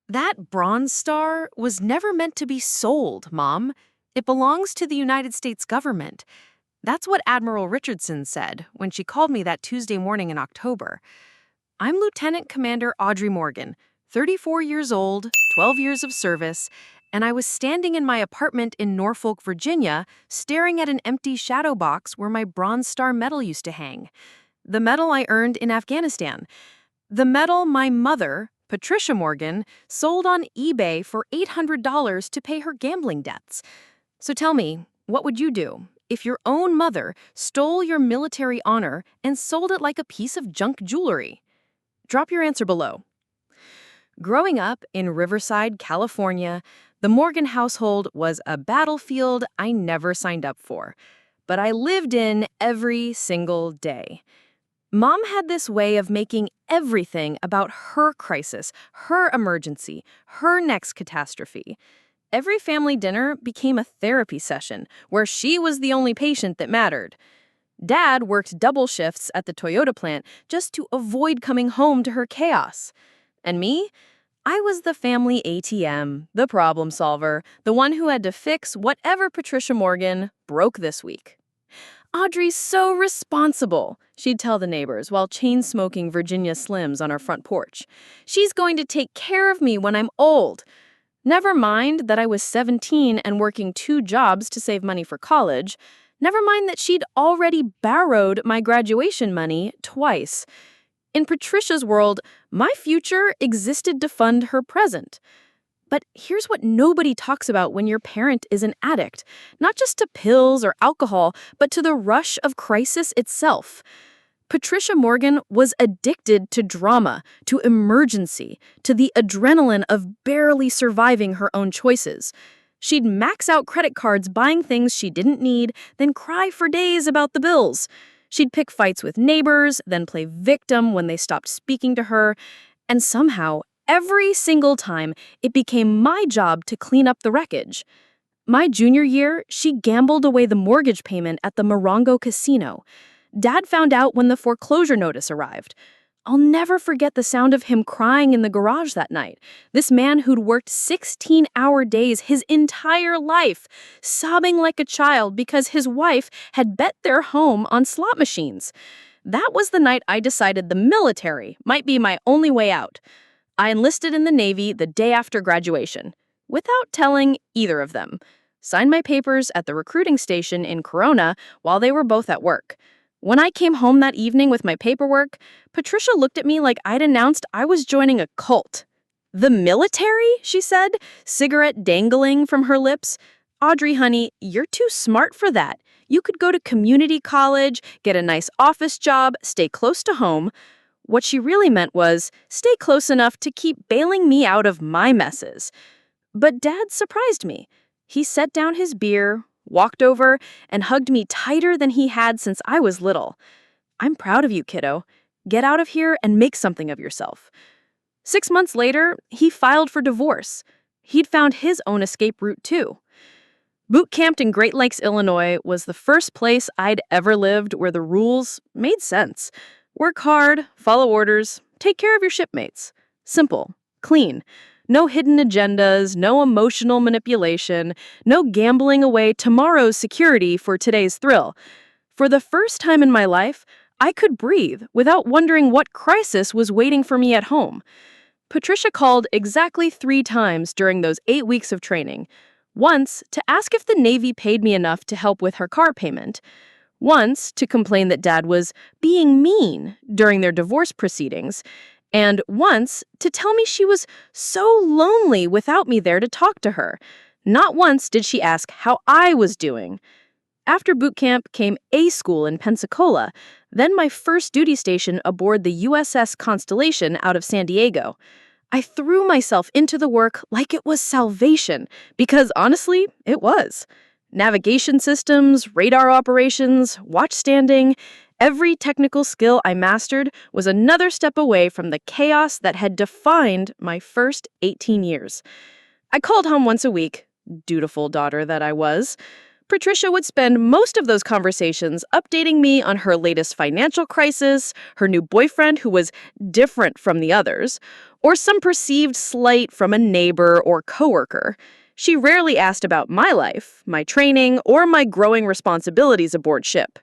That Bronze Star was never meant to be sold, Mom. It belongs to the United States government. That's what Admiral Richardson said when she called me that Tuesday morning in October. I'm Lieutenant Commander Audrey Morgan, 34 years old, 12 years of service, and I was standing in my apartment in Norfolk, Virginia, staring at an empty shadow box where my Bronze Star medal used to hang. The medal I earned in Afghanistan. The medal my mother, Patricia Morgan, sold on eBay for $800 to pay her gambling debts. So tell me, what would you do if your own mother stole your military honor and sold it like a piece of junk jewelry? Drop your answer below. Growing up in Riverside, California, the Morgan household was a battlefield I never signed up for, but I lived in every single day. Mom had this way of making everything about her crisis, her emergency, her next catastrophe. Every family dinner became a therapy session where she was the only patient that mattered. Dad worked double shifts at the Toyota plant just to avoid coming home to her chaos. And me? I was the family ATM, the problem solver, the one who had to fix whatever Patricia Morgan broke this week. Audrey's so responsible, she'd tell the neighbors while chain-smoking Virginia Slims on our front porch. She's going to take care of me when I'm old. Never mind that I was 17 and working 2 jobs to save money for college. Never mind that she'd already borrowed my graduation money twice. In Patricia's world, my future existed to fund her present. But here's what nobody talks about when your parent is an addict, not just to pills or alcohol, but to the rush of crisis itself. Patricia Morgan was addicted to drama, to emergency, to the adrenaline of barely surviving her own choices. She'd max out credit cards buying things she didn't need, then cry for days about the bills. She'd pick fights with neighbors, then play victim when they stopped speaking to her, and somehow, every single time, it became my job to clean up the wreckage. My junior year, she gambled away the mortgage payment at the Morongo Casino. Dad found out when the foreclosure notice arrived. I'll never forget the sound of him crying in the garage that night. This man who'd worked 16-hour days his entire life, sobbing like a child because his wife had bet their home on slot machines. That was the night I decided the military might be my only way out. I enlisted in the Navy the day after graduation, without telling either of them. Signed my papers at the recruiting station in Corona while they were both at work. When I came home that evening with my paperwork, Patricia looked at me like I'd announced I was joining a cult. "The military?" she said, cigarette dangling from her lips. "Audrey, honey, you're too smart for that. You could go to community college, get a nice office job, stay close to home." What she really meant was, stay close enough to keep bailing me out of my messes. But Dad surprised me. He set down his beer, walked over, and hugged me tighter than he had since I was little. "I'm proud of you, kiddo. Get out of here and make something of yourself." 6 months later, he filed for divorce. He'd found his own escape route, too. Boot camped in Great Lakes, Illinois was the first place I'd ever lived where the rules made sense. Work hard, follow orders, take care of your shipmates. Simple, clean. No hidden agendas, no emotional manipulation, no gambling away tomorrow's security for today's thrill. For the first time in my life, I could breathe without wondering what crisis was waiting for me at home. Patricia called exactly 3 times during those 8 weeks of training. Once to ask if the Navy paid me enough to help with her car payment. Once to complain that Dad was being mean during their divorce proceedings. And once to tell me she was so lonely without me there to talk to her. Not once did she ask how I was doing. After boot camp came A school in Pensacola, then my first duty station aboard the USS Constellation out of San Diego. I threw myself into the work like it was salvation, because honestly, it was. Navigation systems, radar operations, watch standing, every technical skill I mastered was another step away from the chaos that had defined my first 18 years. I called home once a week, dutiful daughter that I was. Patricia would spend most of those conversations updating me on her latest financial crisis, her new boyfriend who was different from the others, or some perceived slight from a neighbor or coworker. She rarely asked about my life, my training, or my growing responsibilities aboard ship.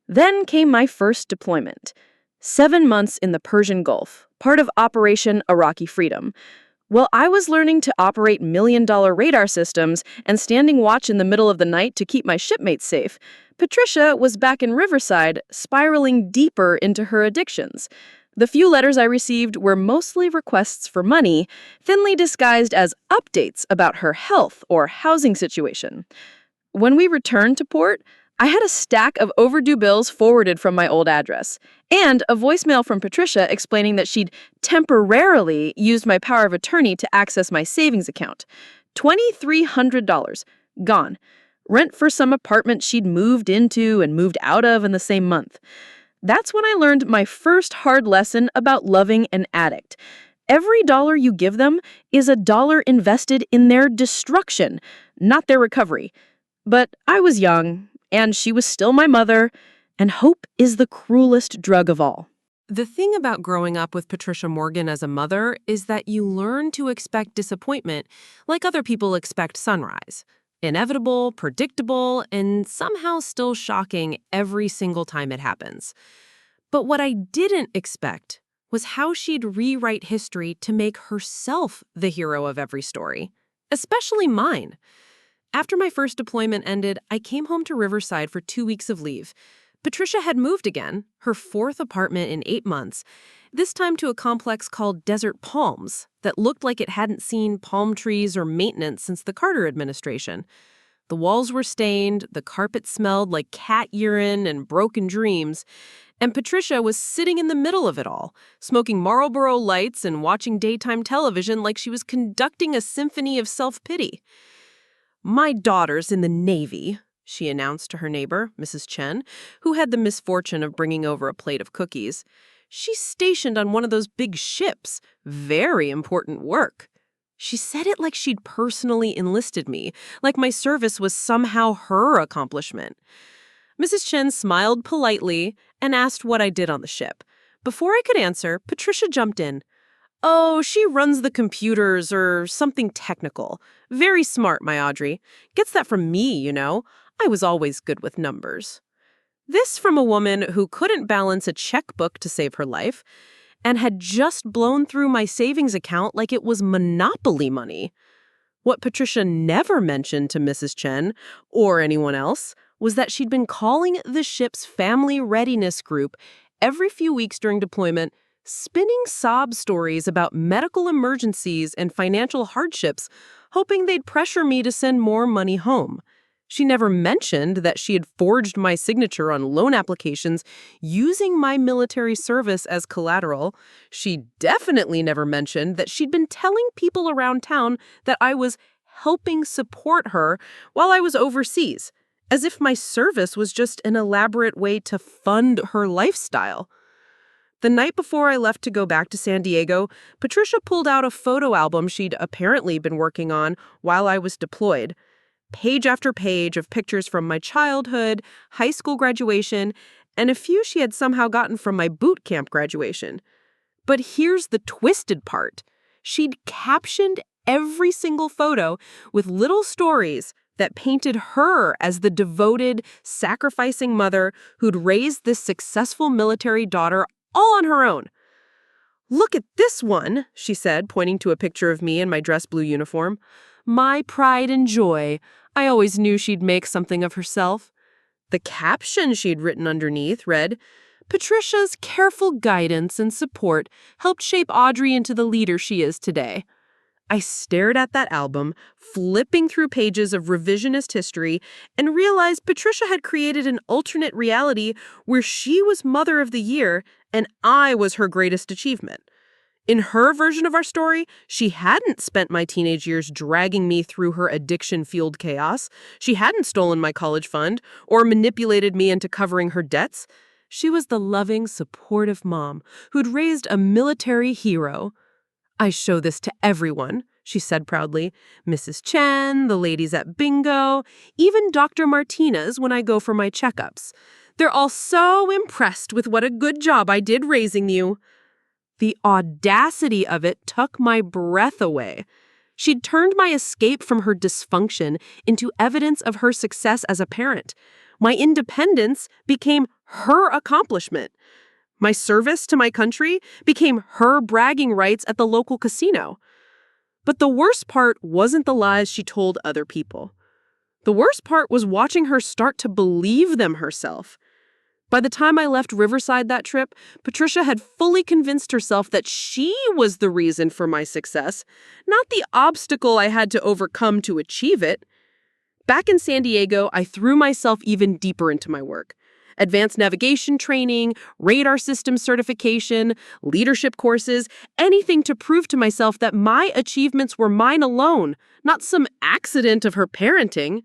Then came my first deployment. 7 months in the Persian Gulf, part of Operation Iraqi Freedom. Well, I was learning to operate million-dollar radar systems and standing watch in the middle of the night to keep my shipmates safe. Patricia was back in Riverside, spiraling deeper into her addictions. The few letters I received were mostly requests for money, thinly disguised as updates about her health or housing situation. When we returned to port, I had a stack of overdue bills forwarded from my old address, and a voicemail from Patricia explaining that she'd temporarily used my power of attorney to access my savings account. $2,300. Gone. Rent for some apartment she'd moved into and moved out of in the same month. That's when I learned my first hard lesson about loving an addict. Every dollar you give them is a dollar invested in their destruction, not their recovery. But I was young, and she was still my mother, and hope is the cruelest drug of all. The thing about growing up with Patricia Morgan as a mother is that you learn to expect disappointment like other people expect sunrise. Inevitable, predictable, and somehow still shocking every single time it happens. But what I didn't expect was how she'd rewrite history to make herself the hero of every story, especially mine. After my first deployment ended, I came home to Riverside for 2 weeks of leave. Patricia had moved again, her 4th apartment in 8 months, this time to a complex called Desert Palms that looked like it hadn't seen palm trees or maintenance since the Carter administration. The walls were stained, the carpet smelled like cat urine and broken dreams, and Patricia was sitting in the middle of it all, smoking Marlboro Lights and watching daytime television like she was conducting a symphony of self-pity. "My daughter's in the Navy," she announced to her neighbor, Mrs. Chen, who had the misfortune of bringing over a plate of cookies. "She's stationed on one of those big ships. Very important work." She said it like she'd personally enlisted me, like my service was somehow her accomplishment. Mrs. Chen smiled politely and asked what I did on the ship. Before I could answer, Patricia jumped in. "Oh, she runs the computers or something technical. Very smart, my Audrey. Gets that from me, you know. I was always good with numbers." This from a woman who couldn't balance a checkbook to save her life and had just blown through my savings account like it was monopoly money. What Patricia never mentioned to Mrs. Chen or anyone else was that she'd been calling the ship's family readiness group every few weeks during deployment, spinning sob stories about medical emergencies and financial hardships, hoping they'd pressure me to send more money home. She never mentioned that she had forged my signature on loan applications using my military service as collateral. She definitely never mentioned that she'd been telling people around town that I was helping support her while I was overseas, as if my service was just an elaborate way to fund her lifestyle. The night before I left to go back to San Diego, Patricia pulled out a photo album she'd apparently been working on while I was deployed. Page after page of pictures from my childhood, high school graduation, and a few she had somehow gotten from my boot camp graduation. But here's the twisted part. She'd captioned every single photo with little stories that painted her as the devoted, sacrificing mother who'd raised this successful military daughter all on her own. "Look at this one," she said, pointing to a picture of me in my dress blue uniform. "My pride and joy. I always knew she'd make something of herself." The caption she'd written underneath read, "Patricia's careful guidance and support helped shape Audrey into the leader she is today." I stared at that album, flipping through pages of revisionist history, and realized Patricia had created an alternate reality where she was Mother of the Year and I was her greatest achievement. In her version of our story, she hadn't spent my teenage years dragging me through her addiction-fueled chaos. She hadn't stolen my college fund or manipulated me into covering her debts. She was the loving, supportive mom who'd raised a military hero. "I show this to everyone," she said proudly. Mrs. Chen, the ladies at bingo, even Dr. Martinez when I go for my checkups. They're all so impressed with what a good job I did raising you. The audacity of it took my breath away. She'd turned my escape from her dysfunction into evidence of her success as a parent. My independence became her accomplishment. My service to my country became her bragging rights at the local casino. But the worst part wasn't the lies she told other people. The worst part was watching her start to believe them herself. By the time I left Riverside that trip, Patricia had fully convinced herself that she was the reason for my success, not the obstacle I had to overcome to achieve it. Back in San Diego, I threw myself even deeper into my work. Advanced navigation training, radar system certification, leadership courses, anything to prove to myself that my achievements were mine alone, not some accident of her parenting.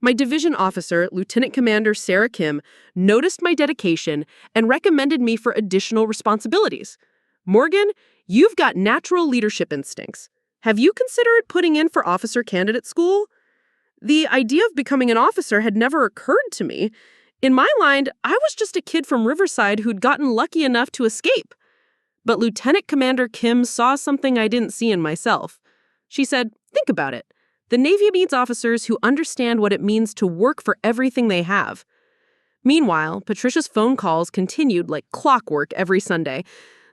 My division officer, Lieutenant Commander Sarah Kim, noticed my dedication and recommended me for additional responsibilities. Morgan, you've got natural leadership instincts. Have you considered putting in for officer candidate school? The idea of becoming an officer had never occurred to me. In my mind, I was just a kid from Riverside who'd gotten lucky enough to escape. But Lieutenant Commander Kim saw something I didn't see in myself. She said, "Think about it. The Navy needs officers who understand what it means to work for everything they have." Meanwhile, Patricia's phone calls continued like clockwork every Sunday.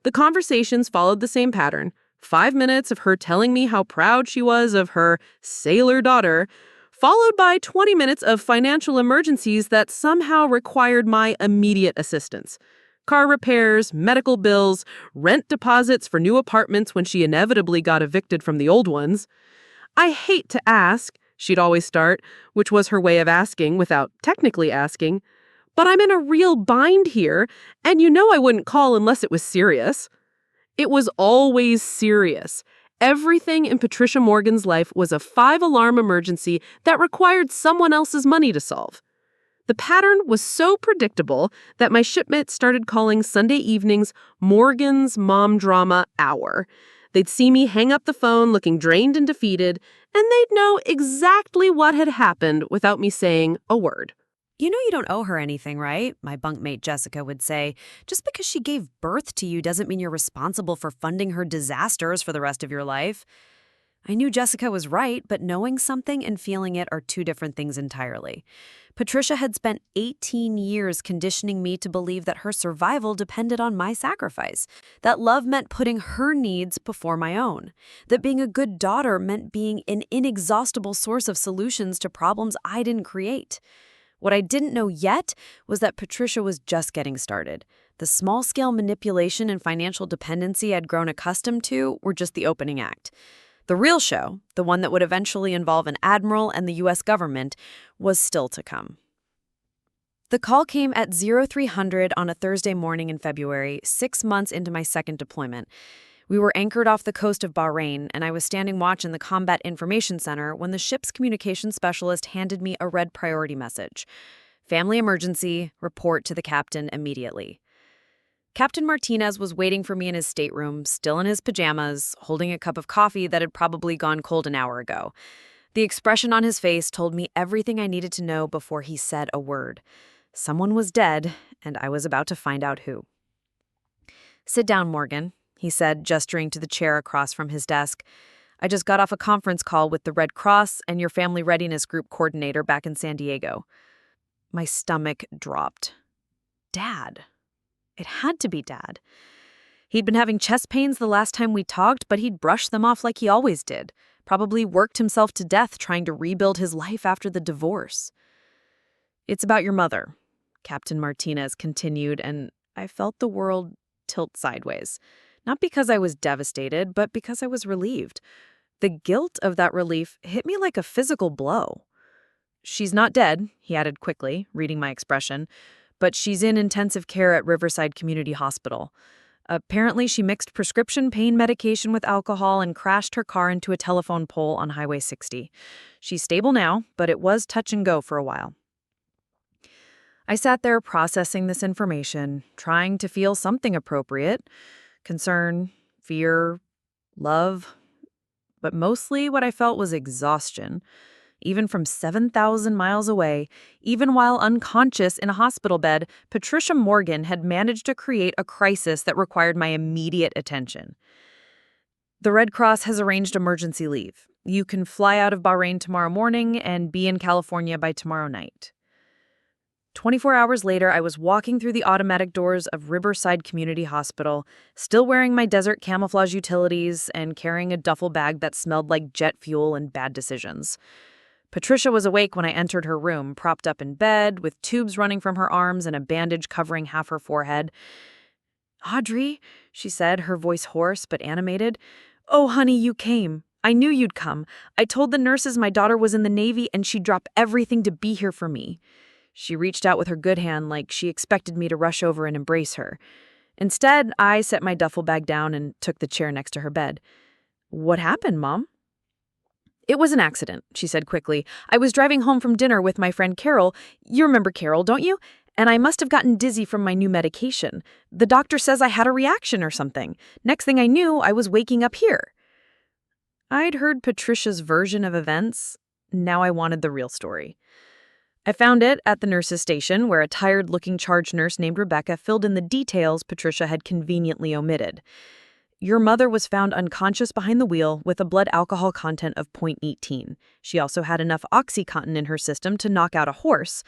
The conversations followed the same pattern. 5 minutes of her telling me how proud she was of her sailor daughter, followed by 20 minutes of financial emergencies that somehow required my immediate assistance. Car repairs, medical bills, rent deposits for new apartments when she inevitably got evicted from the old ones. "I hate to ask," she'd always start, which was her way of asking without technically asking, "but I'm in a real bind here, and you know I wouldn't call unless it was serious." It was always serious. Everything in Patricia Morgan's life was a 5-alarm emergency that required someone else's money to solve. The pattern was so predictable that my shipmates started calling Sunday evenings Morgan's Mom Drama Hour. They'd see me hang up the phone looking drained and defeated, and they'd know exactly what had happened without me saying a word. "You know you don't owe her anything, right?" my bunkmate Jessica would say. "Just because she gave birth to you doesn't mean you're responsible for funding her disasters for the rest of your life." I knew Jessica was right, but knowing something and feeling it are two different things entirely. Patricia had spent 18 years conditioning me to believe that her survival depended on my sacrifice, that love meant putting her needs before my own, that being a good daughter meant being an inexhaustible source of solutions to problems I didn't create. What I didn't know yet was that Patricia was just getting started. The small-scale manipulation and financial dependency I'd grown accustomed to were just the opening act. The real show, the one that would eventually involve an admiral and the U.S. government, was still to come. The call came at 0300 on a Thursday morning in February, 6 months into my second deployment. We were anchored off the coast of Bahrain, and I was standing watch in the Combat Information Center when the ship's communications specialist handed me a red priority message. "Family emergency, report to the captain immediately." Captain Martinez was waiting for me in his stateroom, still in his pajamas, holding a cup of coffee that had probably gone cold an hour ago. The expression on his face told me everything I needed to know before he said a word. Someone was dead, and I was about to find out who. "Sit down, Morgan," he said, gesturing to the chair across from his desk. "I just got off a conference call with the Red Cross and your family readiness group coordinator back in San Diego." My stomach dropped. Dad. It had to be Dad. He'd been having chest pains the last time we talked, but he'd brushed them off like he always did. Probably worked himself to death trying to rebuild his life after the divorce. "It's about your mother," Captain Martinez continued, and I felt the world tilt sideways. Not because I was devastated, but because I was relieved. The guilt of that relief hit me like a physical blow. "She's not dead," he added quickly, reading my expression, "but she's in intensive care at Riverside Community Hospital. Apparently, she mixed prescription pain medication with alcohol and crashed her car into a telephone pole on Highway 60. She's stable now, but it was touch and go for a while." I sat there processing this information, trying to feel something appropriate. Concern, fear, love. but mostly what I felt was exhaustion. Even from 7,000 miles away, even while unconscious in a hospital bed, Patricia Morgan had managed to create a crisis that required my immediate attention. The Red Cross has arranged emergency leave. You can fly out of Bahrain tomorrow morning and be in California by tomorrow night. 24 hours later, I was walking through the automatic doors of Riverside Community Hospital, still wearing my desert camouflage utilities and carrying a duffel bag that smelled like jet fuel and bad decisions. Patricia was awake when I entered her room, propped up in bed, with tubes running from her arms and a bandage covering half her forehead. "Audrey," she said, her voice hoarse but animated. "Oh, honey, you came. I knew you'd come. I told the nurses my daughter was in the Navy and she'd drop everything to be here for me." She reached out with her good hand like she expected me to rush over and embrace her. Instead, I set my duffel bag down and took the chair next to her bed. "What happened, Mom?" "It was an accident," she said quickly. "I was driving home from dinner with my friend Carol. You remember Carol, don't you? And I must have gotten dizzy from my new medication. The doctor says I had a reaction or something. Next thing I knew, I was waking up here." I'd heard Patricia's version of events. Now I wanted the real story. I found it at the nurse's station, where a tired-looking charge nurse named Rebecca filled in the details Patricia had conveniently omitted. "Your mother was found unconscious behind the wheel with a blood alcohol content of 0.18. She also had enough OxyContin in her system to knock out a horse.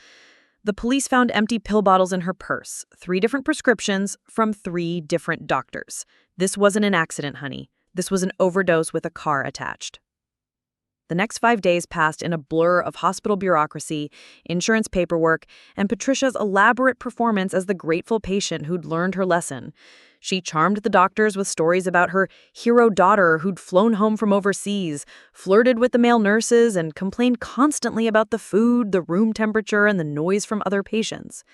The police found empty pill bottles in her purse, 3 different prescriptions from 3 different doctors. This wasn't an accident, honey. This was an overdose with a car attached." The next 5 days passed in a blur of hospital bureaucracy, insurance paperwork, and Patricia's elaborate performance as the grateful patient who'd learned her lesson. She charmed the doctors with stories about her hero daughter who'd flown home from overseas, flirted with the male nurses, and complained constantly about the food, the room temperature, and the noise from other patients.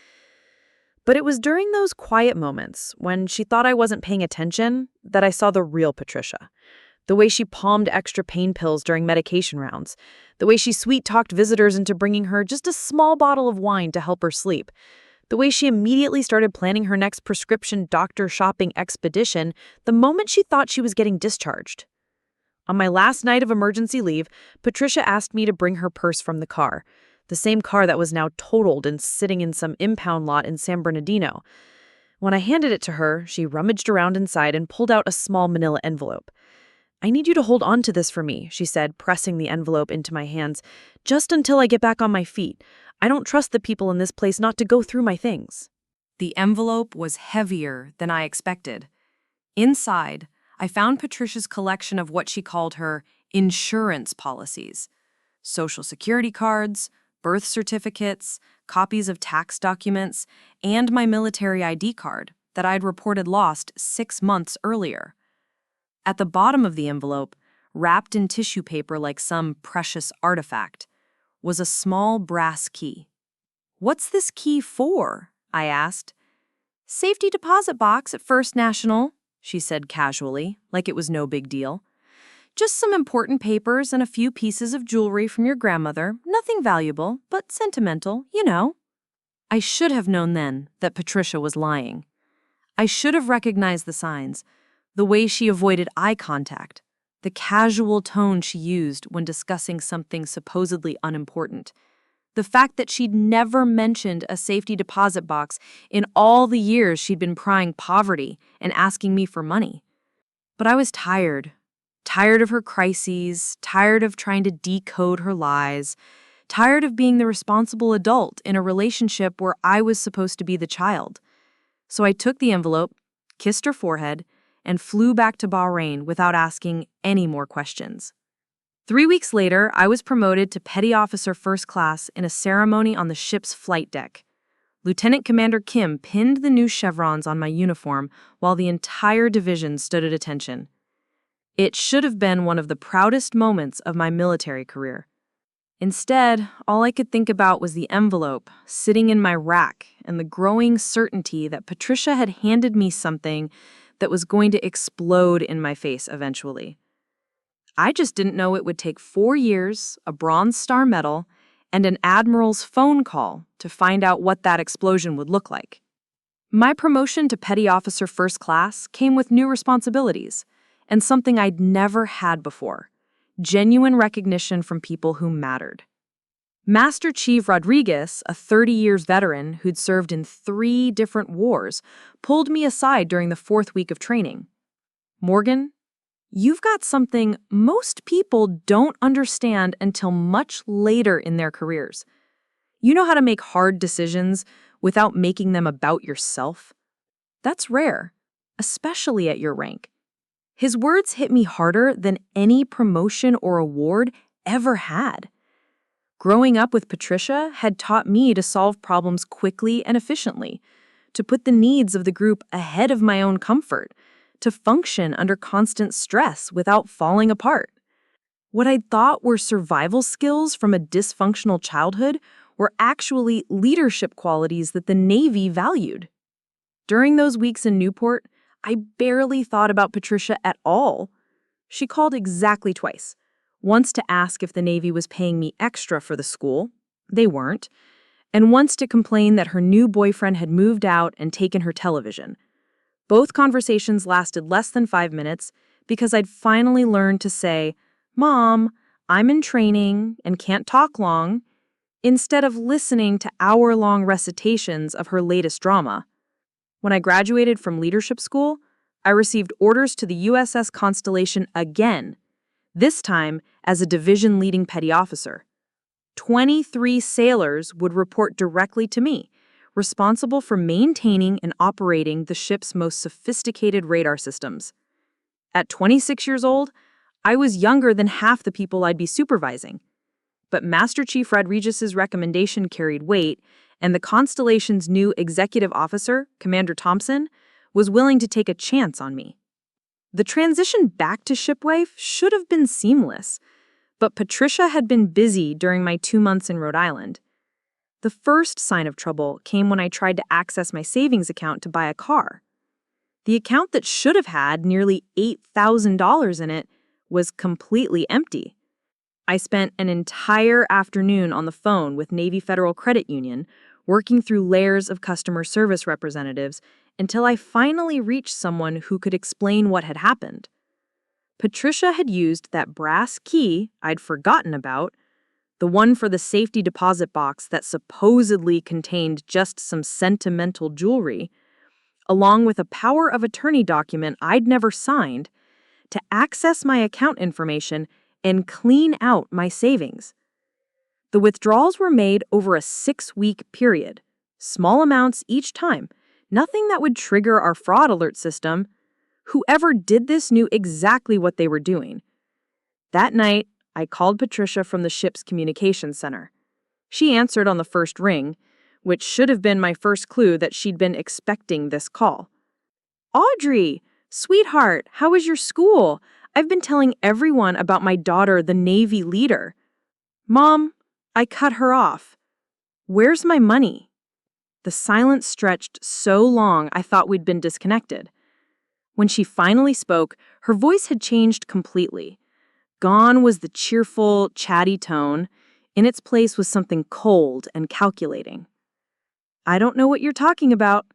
But it was during those quiet moments, when she thought I wasn't paying attention, that I saw the real Patricia. The way she palmed extra pain pills during medication rounds. The way she sweet-talked visitors into bringing her just a small bottle of wine to help her sleep. The way she immediately started planning her next prescription doctor shopping expedition the moment she thought she was getting discharged. On my last night of emergency leave, Patricia asked me to bring her purse from the car. The same car that was now totaled and sitting in some impound lot in San Bernardino. When I handed it to her, she rummaged around inside and pulled out a small manila envelope. "I need you to hold on to this for me," she said, pressing the envelope into my hands, "just until I get back on my feet. I don't trust the people in this place not to go through my things." The envelope was heavier than I expected. Inside, I found Patricia's collection of what she called her insurance policies. Social security cards, birth certificates, copies of tax documents, and my military ID card that I'd reported lost 6 months earlier. At the bottom of the envelope, wrapped in tissue paper like some precious artifact, was a small brass key. "What's this key for?" I asked. "Safety deposit box at First National," she said casually, like it was no big deal. "Just some important papers and a few pieces of jewelry from your grandmother. Nothing valuable, but sentimental, you know." I should have known then that Patricia was lying. I should have recognized the signs. The way she avoided eye contact, the casual tone she used when discussing something supposedly unimportant, the fact that she'd never mentioned a safety deposit box in all the years she'd been prying poverty and asking me for money. But I was tired of her crises, tired of trying to decode her lies, tired of being the responsible adult in a relationship where I was supposed to be the child. So I took the envelope, kissed her forehead, and flew back to Bahrain without asking any more questions. 3 weeks later, I was promoted to Petty Officer First Class in a ceremony on the ship's flight deck. Lieutenant Commander Kim pinned the new chevrons on my uniform while the entire division stood at attention. It should have been one of the proudest moments of my military career. Instead, all I could think about was the envelope sitting in my rack and the growing certainty that Patricia had handed me something that was going to explode in my face eventually. I just didn't know it would take 4 years, a Bronze Star Medal, and an admiral's phone call to find out what that explosion would look like. My promotion to Petty Officer First Class came with new responsibilities, and something I'd never had before: genuine recognition from people who mattered. Master Chief Rodriguez, a 30 years veteran who'd served in 3 different wars, pulled me aside during the 4th week of training. "Morgan, you've got something most people don't understand until much later in their careers. You know how to make hard decisions without making them about yourself. That's rare, especially at your rank." His words hit me harder than any promotion or award ever had. Growing up with Patricia had taught me to solve problems quickly and efficiently, to put the needs of the group ahead of my own comfort, to function under constant stress without falling apart. What I'd thought were survival skills from a dysfunctional childhood were actually leadership qualities that the Navy valued. During those weeks in Newport, I barely thought about Patricia at all. She called exactly twice. Once to ask if the Navy was paying me extra for the school. They weren't. And once to complain that her new boyfriend had moved out and taken her television. Both conversations lasted less than 5 minutes because I'd finally learned to say, "Mom, I'm in training and can't talk long," instead of listening to hour-long recitations of her latest drama. When I graduated from leadership school, I received orders to the USS Constellation again, this time as a division-leading petty officer. 23 sailors would report directly to me, responsible for maintaining and operating the ship's most sophisticated radar systems. At 26 years old, I was younger than half the people I'd be supervising. But Master Chief Rodriguez's recommendation carried weight, and the Constellation's new executive officer, Commander Thompson, was willing to take a chance on me. The transition back to shipwife should have been seamless, but Patricia had been busy during my 2 months in Rhode Island. The first sign of trouble came when I tried to access my savings account to buy a car. The account that should have had nearly $8,000 in it was completely empty. I spent an entire afternoon on the phone with Navy Federal Credit Union, working through layers of customer service representatives until I finally reached someone who could explain what had happened. Patricia had used that brass key I'd forgotten about, the one for the safety deposit box that supposedly contained just some sentimental jewelry, along with a power of attorney document I'd never signed, to access my account information and clean out my savings. The withdrawals were made over a 6-week period, small amounts each time, nothing that would trigger our fraud alert system. Whoever did this knew exactly what they were doing. That night, I called Patricia from the ship's communications center. She answered on the first ring, which should have been my first clue that she'd been expecting this call. "Audrey, sweetheart, how was your school? I've been telling everyone about my daughter, the Navy leader." "Mom, I cut her off. Where's my money?" The silence stretched so long I thought we'd been disconnected. When she finally spoke, her voice had changed completely. Gone was the cheerful, chatty tone. In its place was something cold and calculating. "I don't know what you're talking about."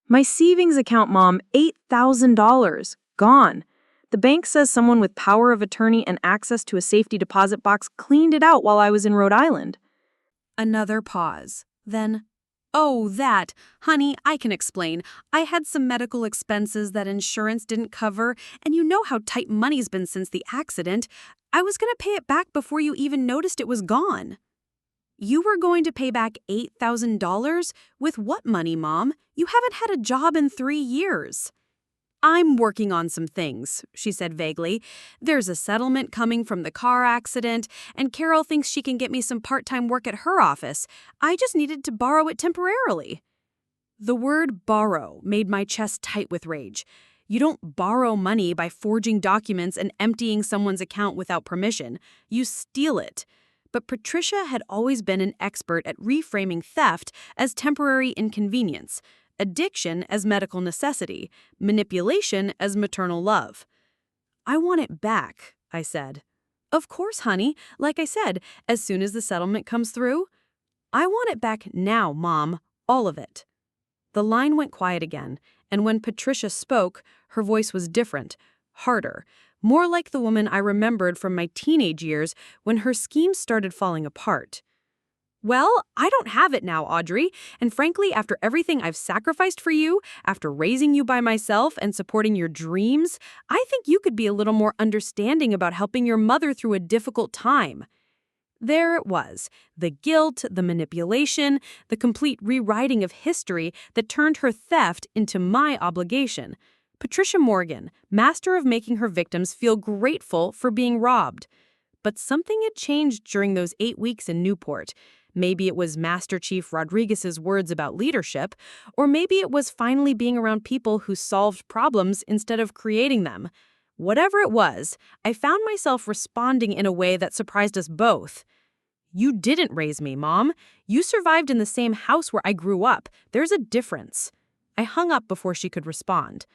"My savings account, Mom, $8,000. Gone. The bank says someone with power of attorney and access to a safety deposit box cleaned it out while I was in Rhode Island." Another pause. Then, "Oh, that. Honey, I can explain. I had some medical expenses that insurance didn't cover, and you know how tight money's been since the accident. I was going to pay it back before you even noticed it was gone." "You were going to pay back $8,000? With what money, Mom? You haven't had a job in 3 years." "I'm working on some things," she said vaguely. "There's a settlement coming from the car accident, and Carol thinks she can get me some part-time work at her office. I just needed to borrow it temporarily." The word borrow made my chest tight with rage. You don't borrow money by forging documents and emptying someone's account without permission. You steal it. But Patricia had always been an expert at reframing theft as temporary inconvenience, addiction as medical necessity, manipulation as maternal love. "I want it back," I said. "Of course, honey. Like I said, as soon as the settlement comes through." "I want it back now, Mom. All of it." The line went quiet again, and when Patricia spoke, her voice was different, harder, more like the woman I remembered from my teenage years when her schemes started falling apart. Well, I don't have it now, Audrey, and frankly, after everything I've sacrificed for you, after raising you by myself and supporting your dreams, I think you could be a little more understanding about helping your mother through a difficult time. There it was, the guilt, the manipulation, the complete rewriting of history that turned her theft into my obligation. Patricia Morgan, master of making her victims feel grateful for being robbed. But something had changed during those 8 weeks in Newport. Maybe it was Master Chief Rodriguez's words about leadership, or maybe it was finally being around people who solved problems instead of creating them. Whatever it was, I found myself responding in a way that surprised us both. "You didn't raise me, Mom. You survived in the same house where I grew up. There's a difference." I hung up before she could respond.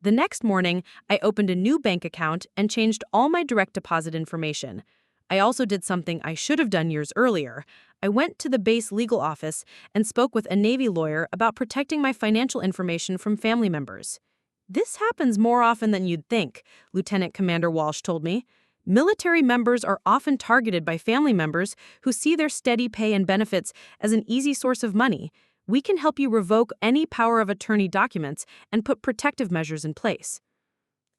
The next morning, I opened a new bank account and changed all my direct deposit information. I also did something I should have done years earlier. I went to the base legal office and spoke with a Navy lawyer about protecting my financial information from family members. "This happens more often than you'd think," Lieutenant Commander Walsh told me. "Military members are often targeted by family members who see their steady pay and benefits as an easy source of money. We can help you revoke any power of attorney documents and put protective measures in place."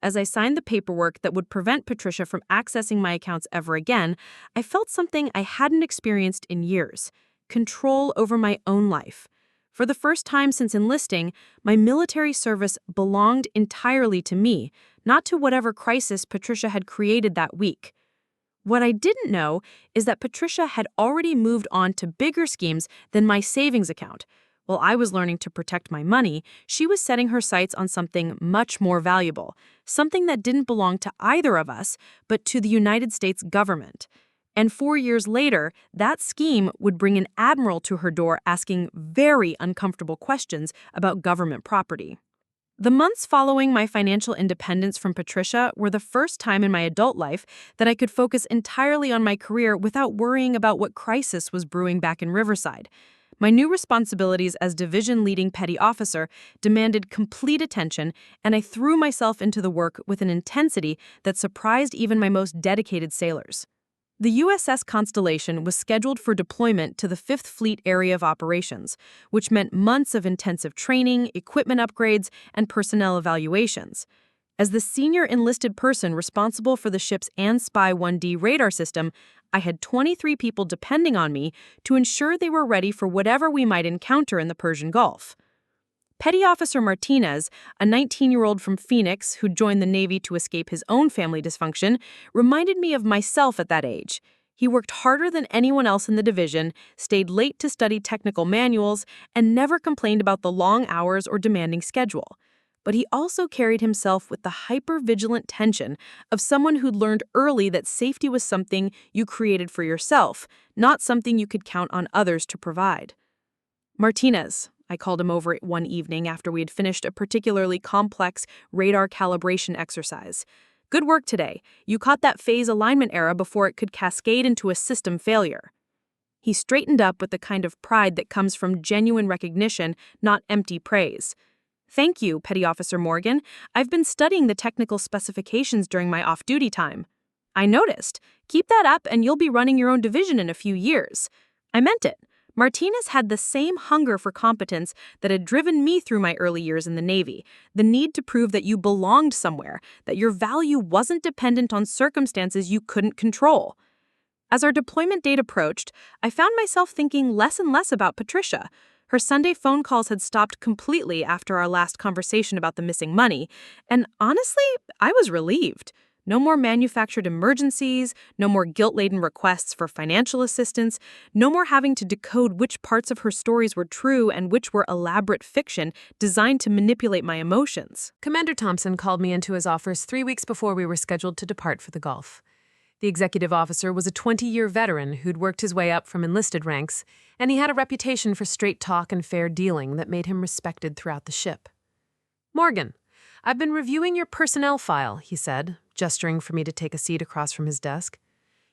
As I signed the paperwork that would prevent Patricia from accessing my accounts ever again, I felt something I hadn't experienced in years: control over my own life. For the first time since enlisting, my military service belonged entirely to me, not to whatever crisis Patricia had created that week. What I didn't know is that Patricia had already moved on to bigger schemes than my savings account. While I was learning to protect my money, she was setting her sights on something much more valuable, something that didn't belong to either of us, but to the United States government. And 4 years later, that scheme would bring an admiral to her door asking very uncomfortable questions about government property. The months following my financial independence from Patricia were the first time in my adult life that I could focus entirely on my career without worrying about what crisis was brewing back in Riverside. My new responsibilities as division-leading petty officer demanded complete attention, and I threw myself into the work with an intensity that surprised even my most dedicated sailors. The USS Constellation was scheduled for deployment to the 5th Fleet Area of Operations, which meant months of intensive training, equipment upgrades, and personnel evaluations. As the senior enlisted person responsible for the ship's ANSPY-1D radar system, I had 23 people depending on me to ensure they were ready for whatever we might encounter in the Persian Gulf. Petty Officer Martinez, a 19-year-old from Phoenix who joined the Navy to escape his own family dysfunction, reminded me of myself at that age. He worked harder than anyone else in the division, stayed late to study technical manuals, and never complained about the long hours or demanding schedule. But he also carried himself with the hyper-vigilant tension of someone who'd learned early that safety was something you created for yourself, not something you could count on others to provide. "Martinez," I called him over one evening after we had finished a particularly complex radar calibration exercise. "Good work today. You caught that phase alignment error before it could cascade into a system failure." He straightened up with the kind of pride that comes from genuine recognition, not empty praise. "Thank you, Petty Officer Morgan. I've been studying the technical specifications during my off-duty time." "I noticed. Keep that up and you'll be running your own division in a few years." I meant it. Martinez had the same hunger for competence that had driven me through my early years in the Navy, the need to prove that you belonged somewhere, that your value wasn't dependent on circumstances you couldn't control. As our deployment date approached, I found myself thinking less and less about Patricia. Her Sunday phone calls had stopped completely after our last conversation about the missing money, and honestly, I was relieved. No more manufactured emergencies, no more guilt-laden requests for financial assistance, no more having to decode which parts of her stories were true and which were elaborate fiction designed to manipulate my emotions. Commander Thompson called me into his office 3 weeks before we were scheduled to depart for the Gulf. The executive officer was a 20-year veteran who'd worked his way up from enlisted ranks, and he had a reputation for straight talk and fair dealing that made him respected throughout the ship. "Morgan, I've been reviewing your personnel file," he said, gesturing for me to take a seat across from his desk.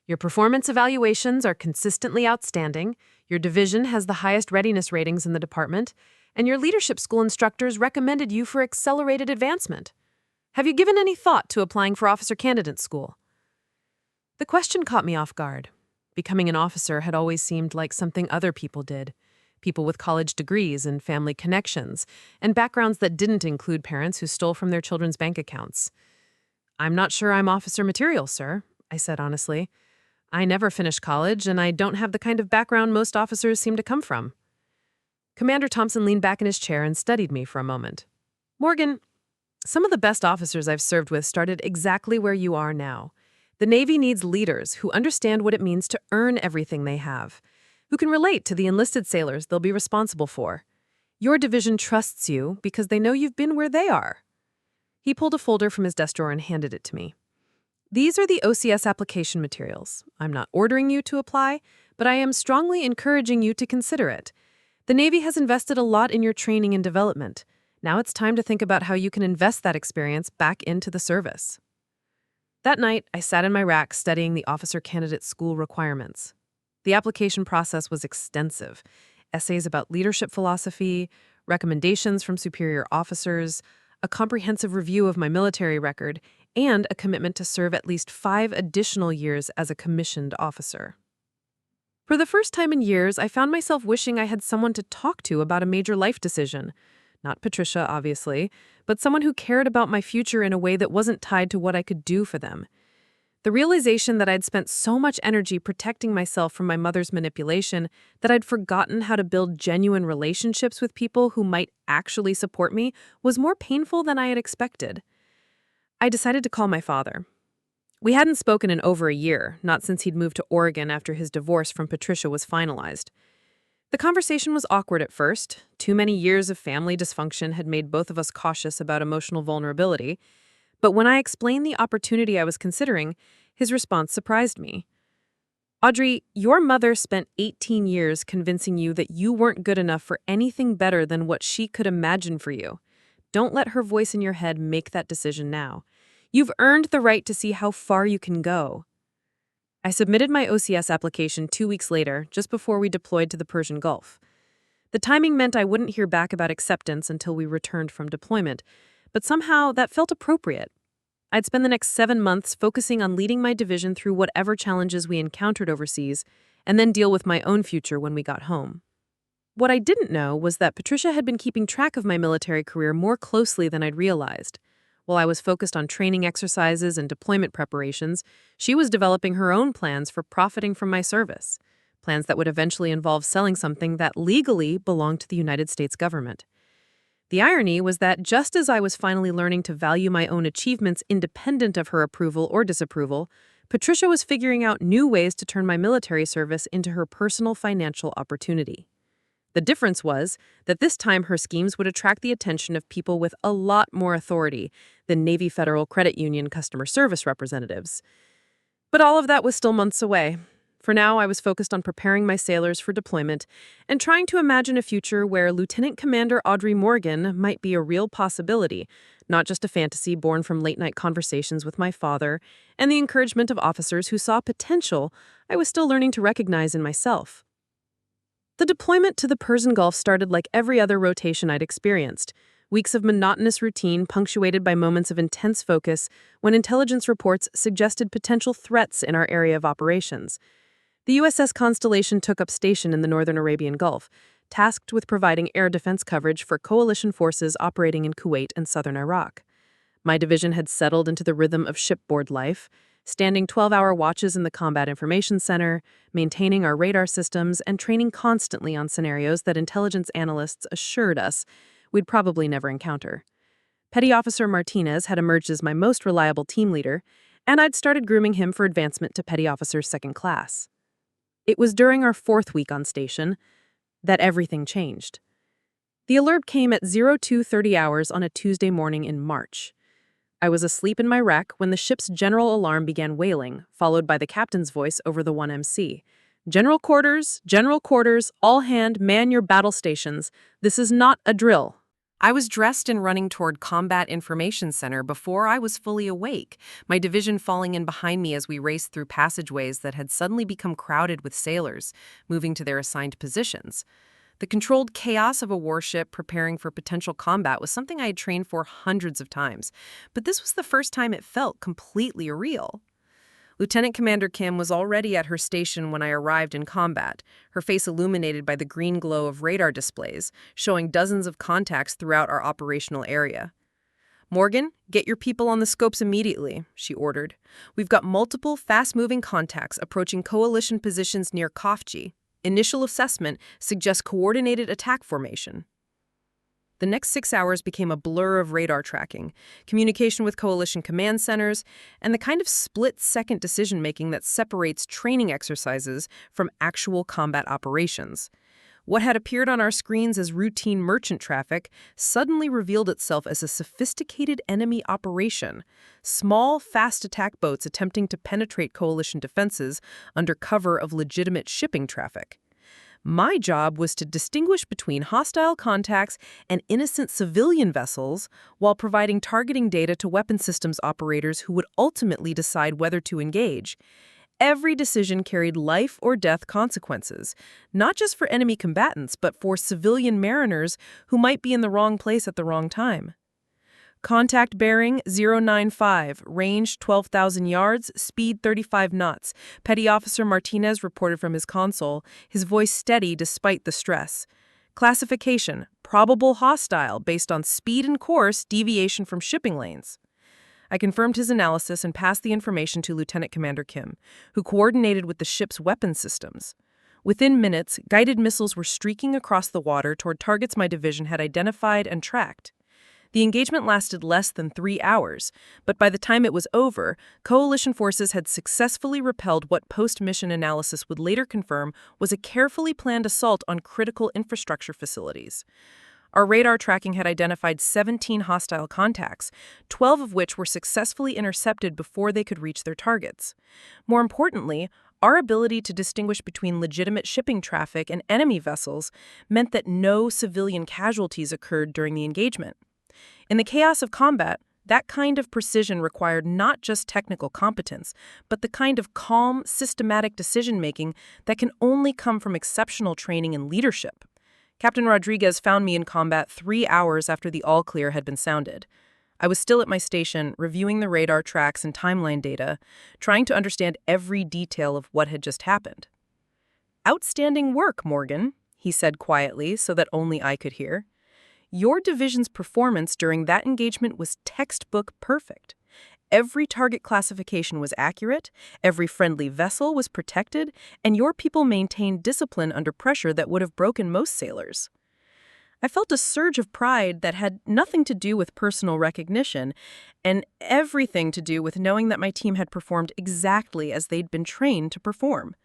"Your performance evaluations are consistently outstanding, your division has the highest readiness ratings in the department, and your leadership school instructors recommended you for accelerated advancement. Have you given any thought to applying for officer candidate school? The question caught me off guard. Becoming an officer had always seemed like something other people did. People with college degrees and family connections, and backgrounds that didn't include parents who stole from their children's bank accounts. "I'm not sure I'm officer material, sir," I said honestly. "I never finished college, and I don't have the kind of background most officers seem to come from." Commander Thompson leaned back in his chair and studied me for a moment. "Morgan, some of the best officers I've served with started exactly where you are now. The Navy needs leaders who understand what it means to earn everything they have, who can relate to the enlisted sailors they'll be responsible for. Your division trusts you because they know you've been where they are." He pulled a folder from his desk drawer and handed it to me. "These are the OCS application materials. I'm not ordering you to apply, but I am strongly encouraging you to consider it. The Navy has invested a lot in your training and development. Now it's time to think about how you can invest that experience back into the service." That night, I sat in my rack studying the officer candidate school requirements. The application process was extensive. Essays about leadership philosophy, recommendations from superior officers, a comprehensive review of my military record, and a commitment to serve at least 5 additional years as a commissioned officer. For the first time in years, I found myself wishing I had someone to talk to about a major life decision. Not Patricia, obviously, but someone who cared about my future in a way that wasn't tied to what I could do for them. The realization that I'd spent so much energy protecting myself from my mother's manipulation that I'd forgotten how to build genuine relationships with people who might actually support me was more painful than I had expected. I decided to call my father. We hadn't spoken in over a year, not since he'd moved to Oregon after his divorce from Patricia was finalized. The conversation was awkward at first. Too many years of family dysfunction had made both of us cautious about emotional vulnerability. But when I explained the opportunity I was considering, his response surprised me. "Audrey, your mother spent 18 years convincing you that you weren't good enough for anything better than what she could imagine for you. Don't let her voice in your head make that decision now. You've earned the right to see how far you can go." I submitted my OCS application 2 weeks later, just before we deployed to the Persian Gulf. The timing meant I wouldn't hear back about acceptance until we returned from deployment, but somehow that felt appropriate. I'd spend the next 7 months focusing on leading my division through whatever challenges we encountered overseas, and then deal with my own future when we got home. What I didn't know was that Patricia had been keeping track of my military career more closely than I'd realized. While I was focused on training exercises and deployment preparations, she was developing her own plans for profiting from my service, plans that would eventually involve selling something that legally belonged to the United States government. The irony was that just as I was finally learning to value my own achievements independent of her approval or disapproval, Patricia was figuring out new ways to turn my military service into her personal financial opportunity. The difference was that this time her schemes would attract the attention of people with a lot more authority than Navy Federal Credit Union customer service representatives. But all of that was still months away. For now, I was focused on preparing my sailors for deployment and trying to imagine a future where Lieutenant Commander Audrey Morgan might be a real possibility, not just a fantasy born from late-night conversations with my father and the encouragement of officers who saw potential I was still learning to recognize in myself. The deployment to the Persian Gulf started like every other rotation I'd experienced. Weeks of monotonous routine punctuated by moments of intense focus when intelligence reports suggested potential threats in our area of operations. The USS Constellation took up station in the northern Arabian Gulf, tasked with providing air defense coverage for coalition forces operating in Kuwait and southern Iraq. My division had settled into the rhythm of shipboard life, standing 12-hour watches in the Combat Information Center, maintaining our radar systems, and training constantly on scenarios that intelligence analysts assured us we'd probably never encounter. Petty Officer Martinez had emerged as my most reliable team leader, and I'd started grooming him for advancement to Petty Officer Second Class. It was during our 4th week on station that everything changed. The alert came at 02:30 hours on a Tuesday morning in March. I was asleep in my rack when the ship's general alarm began wailing, followed by the captain's voice over the 1MC. General quarters, all hand, man your battle stations. This is not a drill." I was dressed and running toward Combat Information Center before I was fully awake, my division falling in behind me as we raced through passageways that had suddenly become crowded with sailors, moving to their assigned positions. The controlled chaos of a warship preparing for potential combat was something I had trained for hundreds of times, but this was the first time it felt completely real. Lieutenant Commander Kim was already at her station when I arrived in combat, her face illuminated by the green glow of radar displays, showing dozens of contacts throughout our operational area. "Morgan, get your people on the scopes immediately," she ordered. "We've got multiple fast-moving contacts approaching coalition positions near Kofji. Initial assessment suggests coordinated attack formation." The next 6 hours became a blur of radar tracking, communication with coalition command centers, and the kind of split-second decision-making that separates training exercises from actual combat operations. What had appeared on our screens as routine merchant traffic suddenly revealed itself as a sophisticated enemy operation. Small, fast attack boats attempting to penetrate coalition defenses under cover of legitimate shipping traffic. My job was to distinguish between hostile contacts and innocent civilian vessels while providing targeting data to weapon systems operators who would ultimately decide whether to engage. Every decision carried life or death consequences, not just for enemy combatants, but for civilian mariners who might be in the wrong place at the wrong time. "Contact bearing 095, range 12,000 yards, speed 35 knots. Petty Officer Martinez reported from his console, his voice steady despite the stress. Classification, probable hostile based on speed and course, deviation from shipping lanes." I confirmed his analysis and passed the information to Lieutenant Commander Kim, who coordinated with the ship's weapon systems. Within minutes, guided missiles were streaking across the water toward targets my division had identified and tracked. The engagement lasted less than 3 hours, but by the time it was over, coalition forces had successfully repelled what post-mission analysis would later confirm was a carefully planned assault on critical infrastructure facilities. Our radar tracking had identified 17 hostile contacts, 12 of which were successfully intercepted before they could reach their targets. More importantly, our ability to distinguish between legitimate shipping traffic and enemy vessels meant that no civilian casualties occurred during the engagement. In the chaos of combat, that kind of precision required not just technical competence, but the kind of calm, systematic decision-making that can only come from exceptional training and leadership. Captain Rodriguez found me in combat 3 hours after the all-clear had been sounded. I was still at my station, reviewing the radar tracks and timeline data, trying to understand every detail of what had just happened. "Outstanding work, Morgan," he said quietly so that only I could hear. "Your division's performance during that engagement was textbook perfect. Every target classification was accurate, every friendly vessel was protected, and your people maintained discipline under pressure that would have broken most sailors." I felt a surge of pride that had nothing to do with personal recognition and everything to do with knowing that my team had performed exactly as they'd been trained to perform.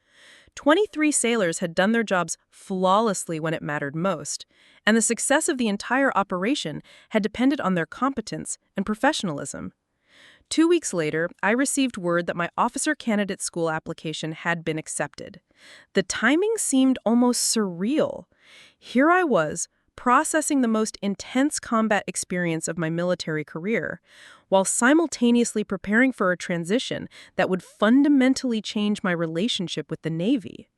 23 sailors had done their jobs flawlessly when it mattered most, and the success of the entire operation had depended on their competence and professionalism. 2 weeks later, I received word that my officer candidate school application had been accepted. The timing seemed almost surreal. Here I was, processing the most intense combat experience of my military career, while simultaneously preparing for a transition that would fundamentally change my relationship with the Navy.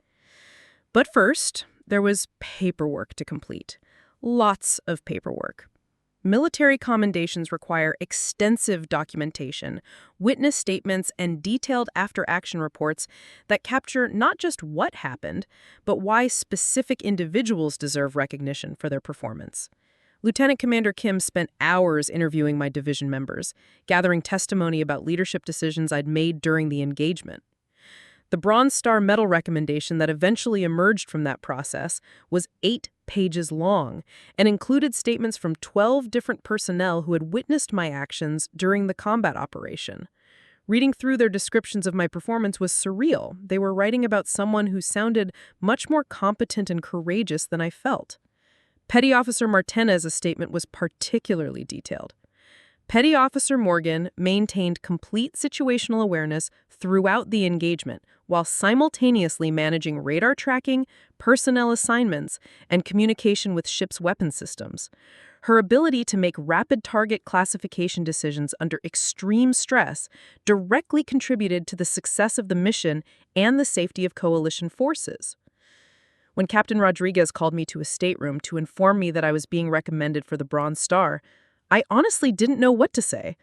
But first, there was paperwork to complete. Lots of paperwork. Military commendations require extensive documentation, witness statements, and detailed after-action reports that capture not just what happened, but why specific individuals deserve recognition for their performance. Lieutenant Commander Kim spent hours interviewing my division members, gathering testimony about leadership decisions I'd made during the engagement. The Bronze Star Medal recommendation that eventually emerged from that process was 8 pages long and included statements from 12 different personnel who had witnessed my actions during the combat operation. Reading through their descriptions of my performance was surreal. They were writing about someone who sounded much more competent and courageous than I felt. Petty Officer Martinez's statement was particularly detailed. Petty Officer Morgan maintained complete situational awareness throughout the engagement, while simultaneously managing radar tracking, personnel assignments, and communication with ship's weapon systems. Her ability to make rapid target classification decisions under extreme stress directly contributed to the success of the mission and the safety of coalition forces. When Captain Rodriguez called me to his stateroom to inform me that I was being recommended for the Bronze Star, I honestly didn't know what to say.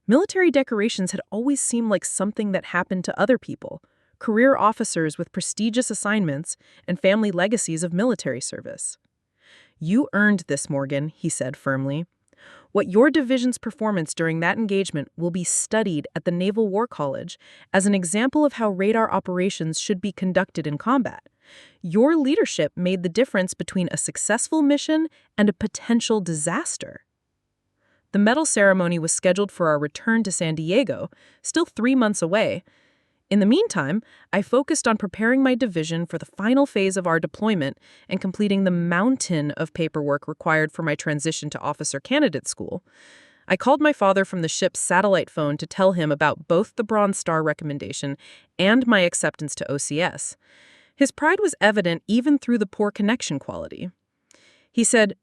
Military decorations had always seemed like something that happened to other people, career officers with prestigious assignments and family legacies of military service. "You earned this, Morgan," he said firmly. "What your division's performance during that engagement will be studied at the Naval War College as an example of how radar operations should be conducted in combat. Your leadership made the difference between a successful mission and a potential disaster." The medal ceremony was scheduled for our return to San Diego, still 3 months away. In the meantime, I focused on preparing my division for the final phase of our deployment and completing the mountain of paperwork required for my transition to officer candidate school. I called my father from the ship's satellite phone to tell him about both the Bronze Star recommendation and my acceptance to OCS. His pride was evident even through the poor connection quality. He said,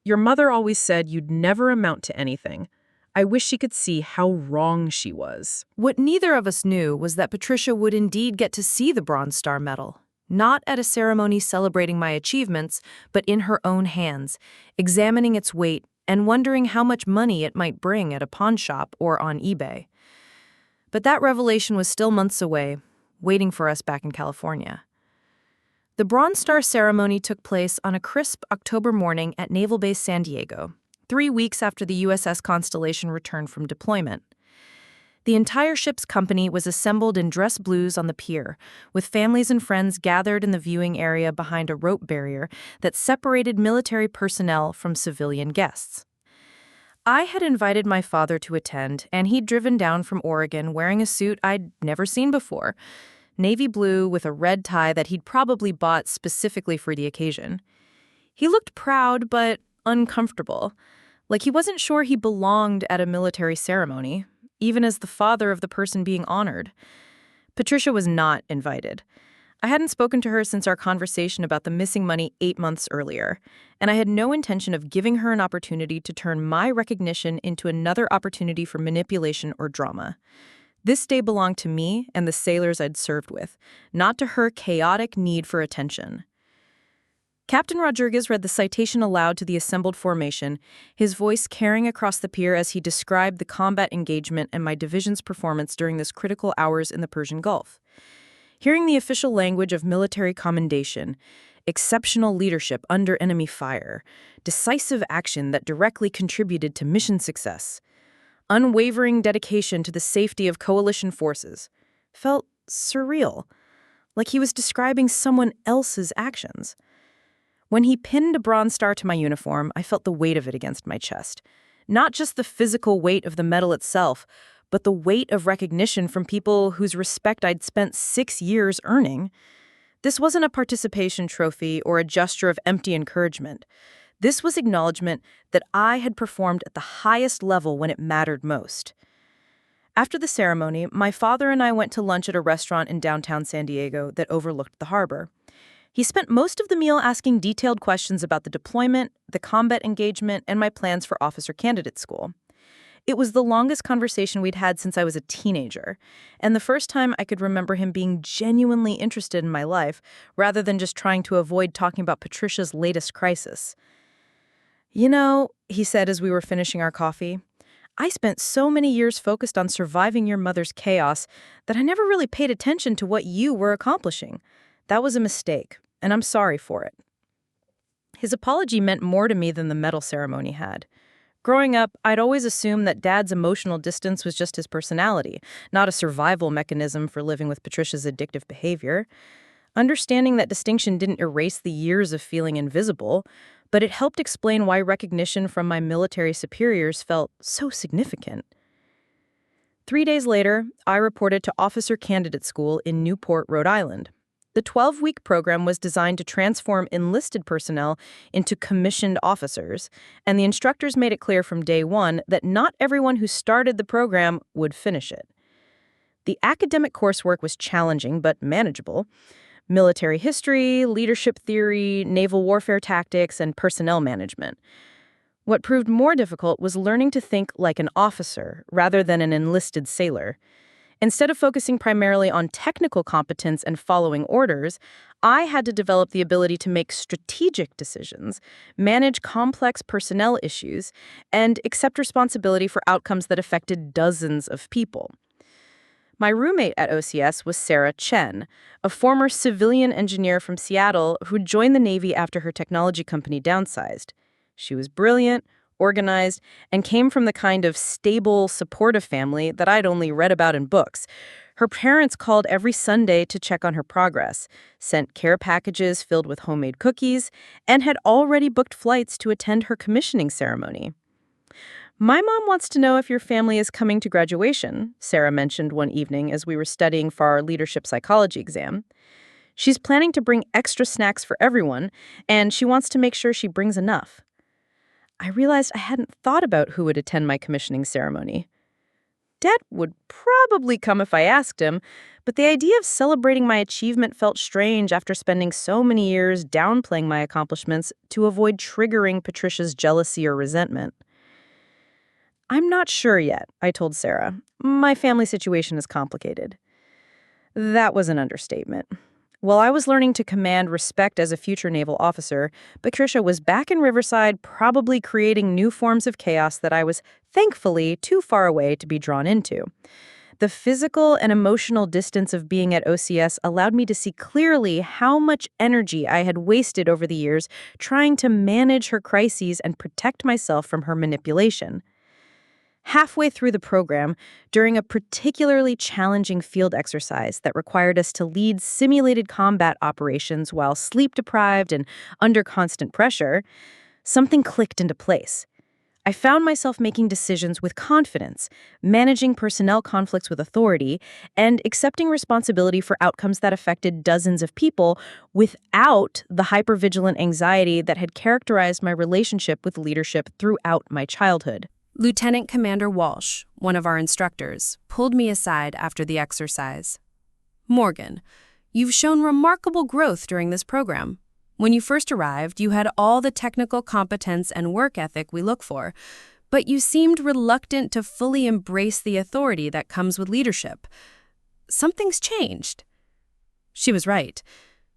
"Your mother always said you'd never amount to anything. I wish she could see how wrong she was." What neither of us knew was that Patricia would indeed get to see the Bronze Star Medal, not at a ceremony celebrating my achievements, but in her own hands, examining its weight and wondering how much money it might bring at a pawn shop or on eBay. But that revelation was still months away, waiting for us back in California. The Bronze Star ceremony took place on a crisp October morning at Naval Base San Diego, 3 weeks after the USS Constellation returned from deployment. The entire ship's company was assembled in dress blues on the pier, with families and friends gathered in the viewing area behind a rope barrier that separated military personnel from civilian guests. I had invited my father to attend, and he'd driven down from Oregon wearing a suit I'd never seen before, navy blue with a red tie that he'd probably bought specifically for the occasion. He looked proud but uncomfortable, like he wasn't sure he belonged at a military ceremony, even as the father of the person being honored. Patricia was not invited. I hadn't spoken to her since our conversation about the missing money 8 months earlier, and I had no intention of giving her an opportunity to turn my recognition into another opportunity for manipulation or drama. This day belonged to me and the sailors I'd served with, not to her chaotic need for attention. Captain Rodriguez read the citation aloud to the assembled formation, his voice carrying across the pier as he described the combat engagement and my division's performance during those critical hours in the Persian Gulf. Hearing the official language of military commendation, exceptional leadership under enemy fire, decisive action that directly contributed to mission success, unwavering dedication to the safety of coalition forces, felt surreal, like he was describing someone else's actions. When he pinned a Bronze Star to my uniform, I felt the weight of it against my chest. Not just the physical weight of the medal itself, but the weight of recognition from people whose respect I'd spent 6 years earning. This wasn't a participation trophy or a gesture of empty encouragement. This was acknowledgement that I had performed at the highest level when it mattered most. After the ceremony, my father and I went to lunch at a restaurant in downtown San Diego that overlooked the harbor. He spent most of the meal asking detailed questions about the deployment, the combat engagement, and my plans for officer candidate school. It was the longest conversation we'd had since I was a teenager, and the first time I could remember him being genuinely interested in my life, rather than just trying to avoid talking about Patricia's latest crisis. "You know," he said as we were finishing our coffee, "I spent so many years focused on surviving your mother's chaos that I never really paid attention to what you were accomplishing. That was a mistake, and I'm sorry for it." His apology meant more to me than the medal ceremony had. Growing up, I'd always assumed that Dad's emotional distance was just his personality, not a survival mechanism for living with Patricia's addictive behavior. Understanding that distinction didn't erase the years of feeling invisible, but it helped explain why recognition from my military superiors felt so significant. 3 days later, I reported to Officer Candidate School in Newport, Rhode Island. The 12-week program was designed to transform enlisted personnel into commissioned officers, and the instructors made it clear from day one that not everyone who started the program would finish it. The academic coursework was challenging but manageable. Military history, leadership theory, naval warfare tactics, and personnel management. What proved more difficult was learning to think like an officer rather than an enlisted sailor. Instead of focusing primarily on technical competence and following orders, I had to develop the ability to make strategic decisions, manage complex personnel issues, and accept responsibility for outcomes that affected dozens of people. My roommate at OCS was Sarah Chen, a former civilian engineer from Seattle who joined the Navy after her technology company downsized. She was brilliant, organized, and came from the kind of stable, supportive family that I'd only read about in books. Her parents called every Sunday to check on her progress, sent care packages filled with homemade cookies, and had already booked flights to attend her commissioning ceremony. "My mom wants to know if your family is coming to graduation," Sarah mentioned one evening as we were studying for our leadership psychology exam. "She's planning to bring extra snacks for everyone, and she wants to make sure she brings enough." I realized I hadn't thought about who would attend my commissioning ceremony. Dad would probably come if I asked him, but the idea of celebrating my achievement felt strange after spending so many years downplaying my accomplishments to avoid triggering Patricia's jealousy or resentment. "I'm not sure yet," I told Sarah. "My family situation is complicated." That was an understatement. While I was learning to command respect as a future naval officer, Patricia was back in Riverside probably creating new forms of chaos that I was, thankfully, too far away to be drawn into. The physical and emotional distance of being at OCS allowed me to see clearly how much energy I had wasted over the years trying to manage her crises and protect myself from her manipulation. Halfway through the program, during a particularly challenging field exercise that required us to lead simulated combat operations while sleep-deprived and under constant pressure, something clicked into place. I found myself making decisions with confidence, managing personnel conflicts with authority, and accepting responsibility for outcomes that affected dozens of people without the hypervigilant anxiety that had characterized my relationship with leadership throughout my childhood. Lieutenant Commander Walsh, one of our instructors, pulled me aside after the exercise. "Morgan, you've shown remarkable growth during this program. When you first arrived, you had all the technical competence and work ethic we look for, but you seemed reluctant to fully embrace the authority that comes with leadership. Something's changed." She was right.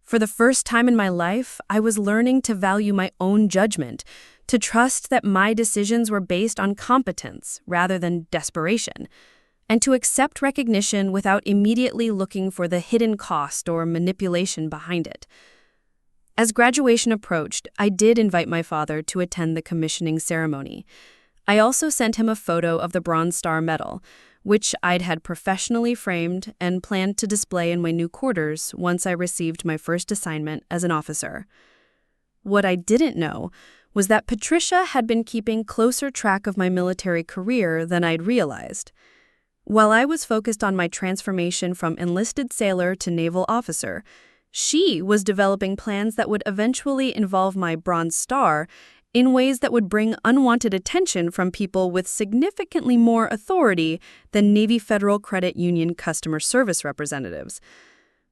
For the first time in my life, I was learning to value my own judgment, to trust that my decisions were based on competence rather than desperation, and to accept recognition without immediately looking for the hidden cost or manipulation behind it. As graduation approached, I did invite my father to attend the commissioning ceremony. I also sent him a photo of the Bronze Star Medal, which I'd had professionally framed and planned to display in my new quarters once I received my first assignment as an officer. What I didn't know was that Patricia had been keeping closer track of my military career than I'd realized. While I was focused on my transformation from enlisted sailor to naval officer, she was developing plans that would eventually involve my Bronze Star in ways that would bring unwanted attention from people with significantly more authority than Navy Federal Credit Union customer service representatives.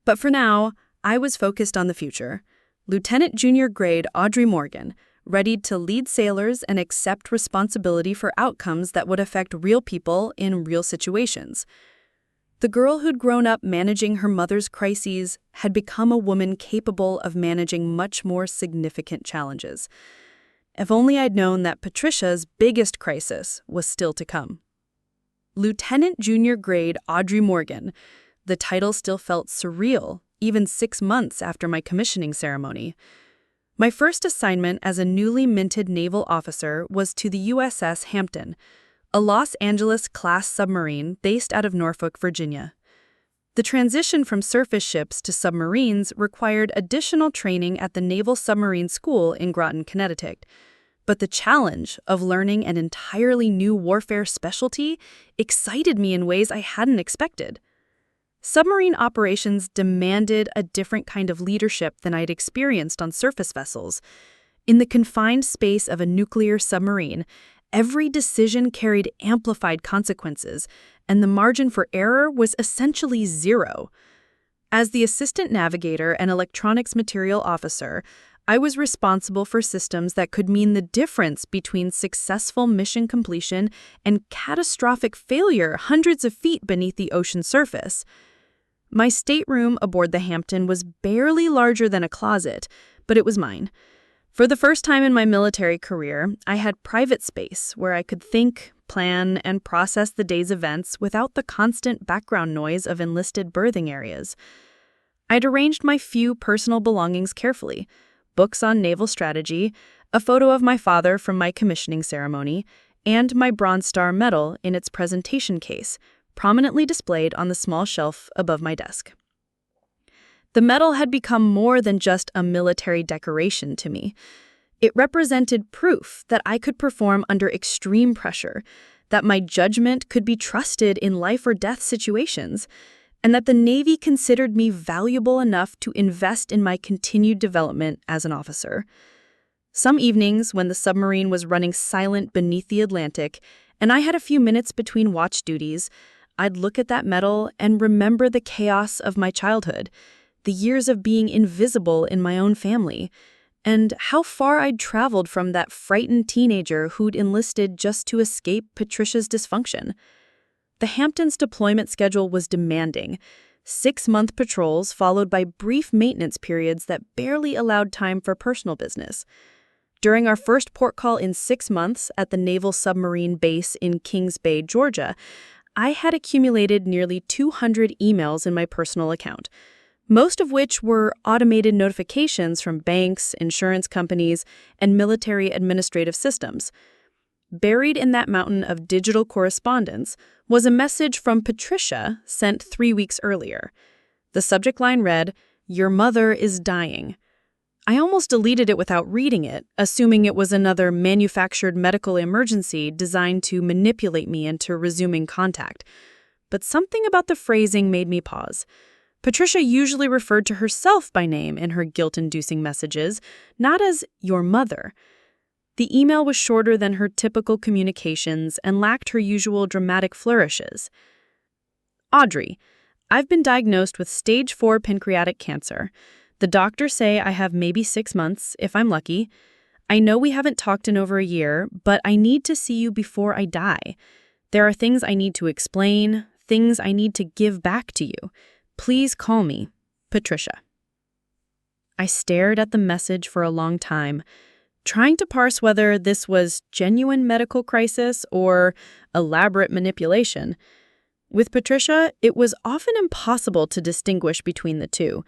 But for now, I was focused on the future. Lieutenant Junior Grade Audrey Morgan, ready to lead sailors and accept responsibility for outcomes that would affect real people in real situations. The girl who'd grown up managing her mother's crises had become a woman capable of managing much more significant challenges. If only I'd known that Patricia's biggest crisis was still to come. Lieutenant Junior Grade Audrey Morgan. The title still felt surreal, even 6 months after my commissioning ceremony. My first assignment as a newly minted naval officer was to the USS Hampton, a Los Angeles-class submarine based out of Norfolk, Virginia. The transition from surface ships to submarines required additional training at the Naval Submarine School in Groton, Connecticut. But the challenge of learning an entirely new warfare specialty excited me in ways I hadn't expected. Submarine operations demanded a different kind of leadership than I'd experienced on surface vessels. In the confined space of a nuclear submarine, every decision carried amplified consequences, and the margin for error was essentially zero. As the assistant navigator and electronics material officer, I was responsible for systems that could mean the difference between successful mission completion and catastrophic failure hundreds of feet beneath the ocean surface. My stateroom aboard the Hampton was barely larger than a closet, but it was mine. For the first time in my military career, I had private space where I could think, plan, and process the day's events without the constant background noise of enlisted berthing areas. I'd arranged my few personal belongings carefully: books on naval strategy, a photo of my father from my commissioning ceremony, and my Bronze Star medal in its presentation case, prominently displayed on the small shelf above my desk. The medal had become more than just a military decoration to me. It represented proof that I could perform under extreme pressure, that my judgment could be trusted in life or death situations, and that the Navy considered me valuable enough to invest in my continued development as an officer. Some evenings, when the submarine was running silent beneath the Atlantic, and I had a few minutes between watch duties, I'd look at that medal and remember the chaos of my childhood, the years of being invisible in my own family, and how far I'd traveled from that frightened teenager who'd enlisted just to escape Patricia's dysfunction. The Hampton's deployment schedule was demanding: 6-month patrols followed by brief maintenance periods that barely allowed time for personal business. During our first port call in 6 months at the Naval Submarine Base in Kings Bay, Georgia, I had accumulated nearly 200 emails in my personal account, most of which were automated notifications from banks, insurance companies, and military administrative systems. Buried in that mountain of digital correspondence was a message from Patricia sent 3 weeks earlier. The subject line read, "Your mother is dying." I almost deleted it without reading it, assuming it was another manufactured medical emergency designed to manipulate me into resuming contact. But something about the phrasing made me pause. Patricia usually referred to herself by name in her guilt-inducing messages, not as "your mother." The email was shorter than her typical communications and lacked her usual dramatic flourishes. "Audrey, I've been diagnosed with stage 4 pancreatic cancer. The doctors say I have maybe 6 months, if I'm lucky. I know we haven't talked in over a year, but I need to see you before I die. There are things I need to explain, things I need to give back to you. Please call me, Patricia." I stared at the message for a long time, trying to parse whether this was genuine medical crisis or elaborate manipulation. With Patricia, it was often impossible to distinguish between the two.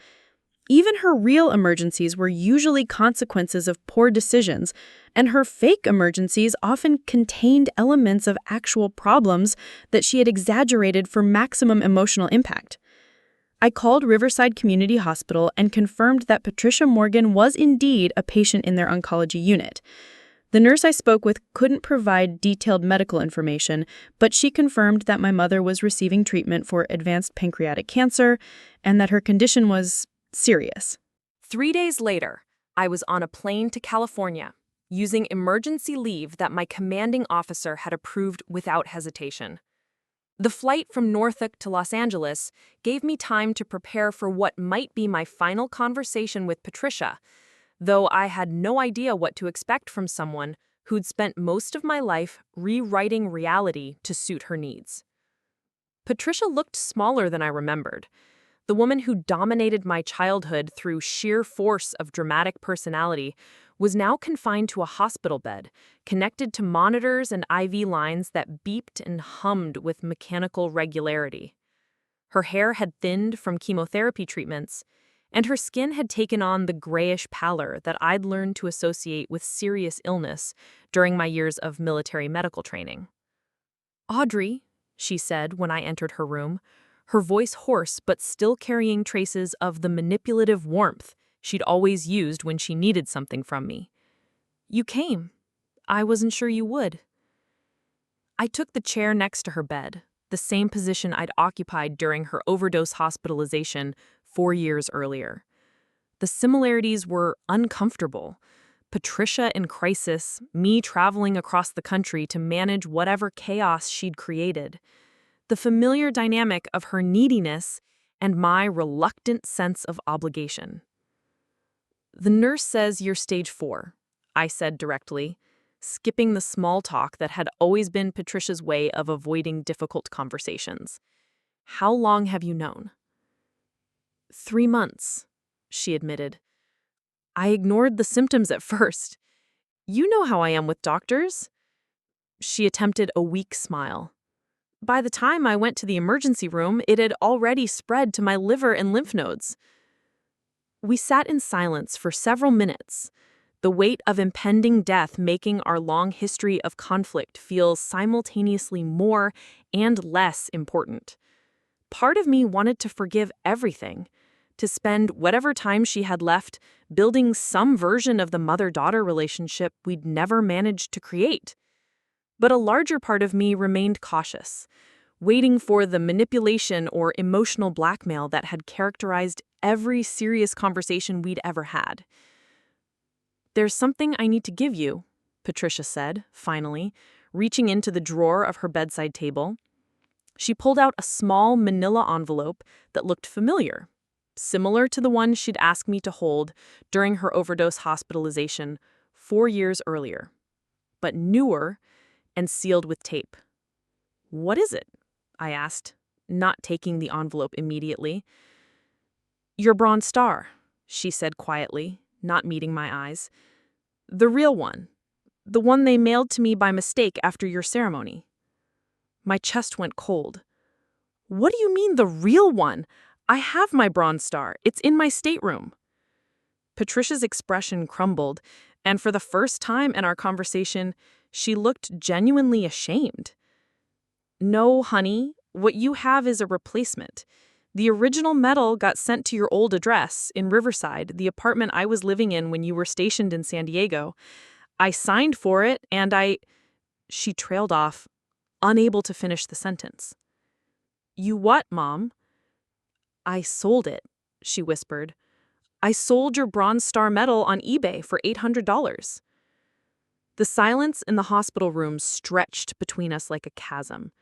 Even her real emergencies were usually consequences of poor decisions, and her fake emergencies often contained elements of actual problems that she had exaggerated for maximum emotional impact. I called Riverside Community Hospital and confirmed that Patricia Morgan was indeed a patient in their oncology unit. The nurse I spoke with couldn't provide detailed medical information, but she confirmed that my mother was receiving treatment for advanced pancreatic cancer and that her condition was serious. 3 days later, I was on a plane to California, using emergency leave that my commanding officer had approved without hesitation. The flight from Norfolk to Los Angeles gave me time to prepare for what might be my final conversation with Patricia, though I had no idea what to expect from someone who'd spent most of my life rewriting reality to suit her needs. Patricia looked smaller than I remembered. The woman who dominated my childhood through sheer force of dramatic personality was now confined to a hospital bed, connected to monitors and IV lines that beeped and hummed with mechanical regularity. Her hair had thinned from chemotherapy treatments, and her skin had taken on the grayish pallor that I'd learned to associate with serious illness during my years of military medical training. "Audrey," she said when I entered her room, her voice hoarse but still carrying traces of the manipulative warmth she'd always used when she needed something from me. "You came. I wasn't sure you would." I took the chair next to her bed, the same position I'd occupied during her overdose hospitalization 4 years earlier. The similarities were uncomfortable. Patricia in crisis, me traveling across the country to manage whatever chaos she'd created. The familiar dynamic of her neediness and my reluctant sense of obligation. The nurse says you're stage 4, I said directly, skipping the small talk that had always been Patricia's way of avoiding difficult conversations. How long have you known? 3 months, she admitted. I ignored the symptoms at first. You know how I am with doctors. She attempted a weak smile. By the time I went to the emergency room, it had already spread to my liver and lymph nodes. We sat in silence for several minutes, the weight of impending death making our long history of conflict feel simultaneously more and less important. Part of me wanted to forgive everything, to spend whatever time she had left building some version of the mother-daughter relationship we'd never managed to create. But a larger part of me remained cautious, waiting for the manipulation or emotional blackmail that had characterized every serious conversation we'd ever had. There's something I need to give you, Patricia said, finally, reaching into the drawer of her bedside table. She pulled out a small manila envelope that looked familiar, similar to the one she'd asked me to hold during her overdose hospitalization 4 years earlier, but newer and sealed with tape. What is it? I asked, not taking the envelope immediately. Your Bronze Star, she said quietly, not meeting my eyes. The real one. The one they mailed to me by mistake after your ceremony. My chest went cold. What do you mean the real one? I have my Bronze Star. It's in my stateroom. Patricia's expression crumbled, and for the first time in our conversation, she looked genuinely ashamed. No, honey, what you have is a replacement. The original medal got sent to your old address in Riverside, the apartment I was living in when you were stationed in San Diego. I signed for it, and She trailed off, unable to finish the sentence. You what, Mom? I sold it, she whispered. I sold your Bronze Star medal on eBay for $800. The silence in the hospital room stretched between us like a chasm.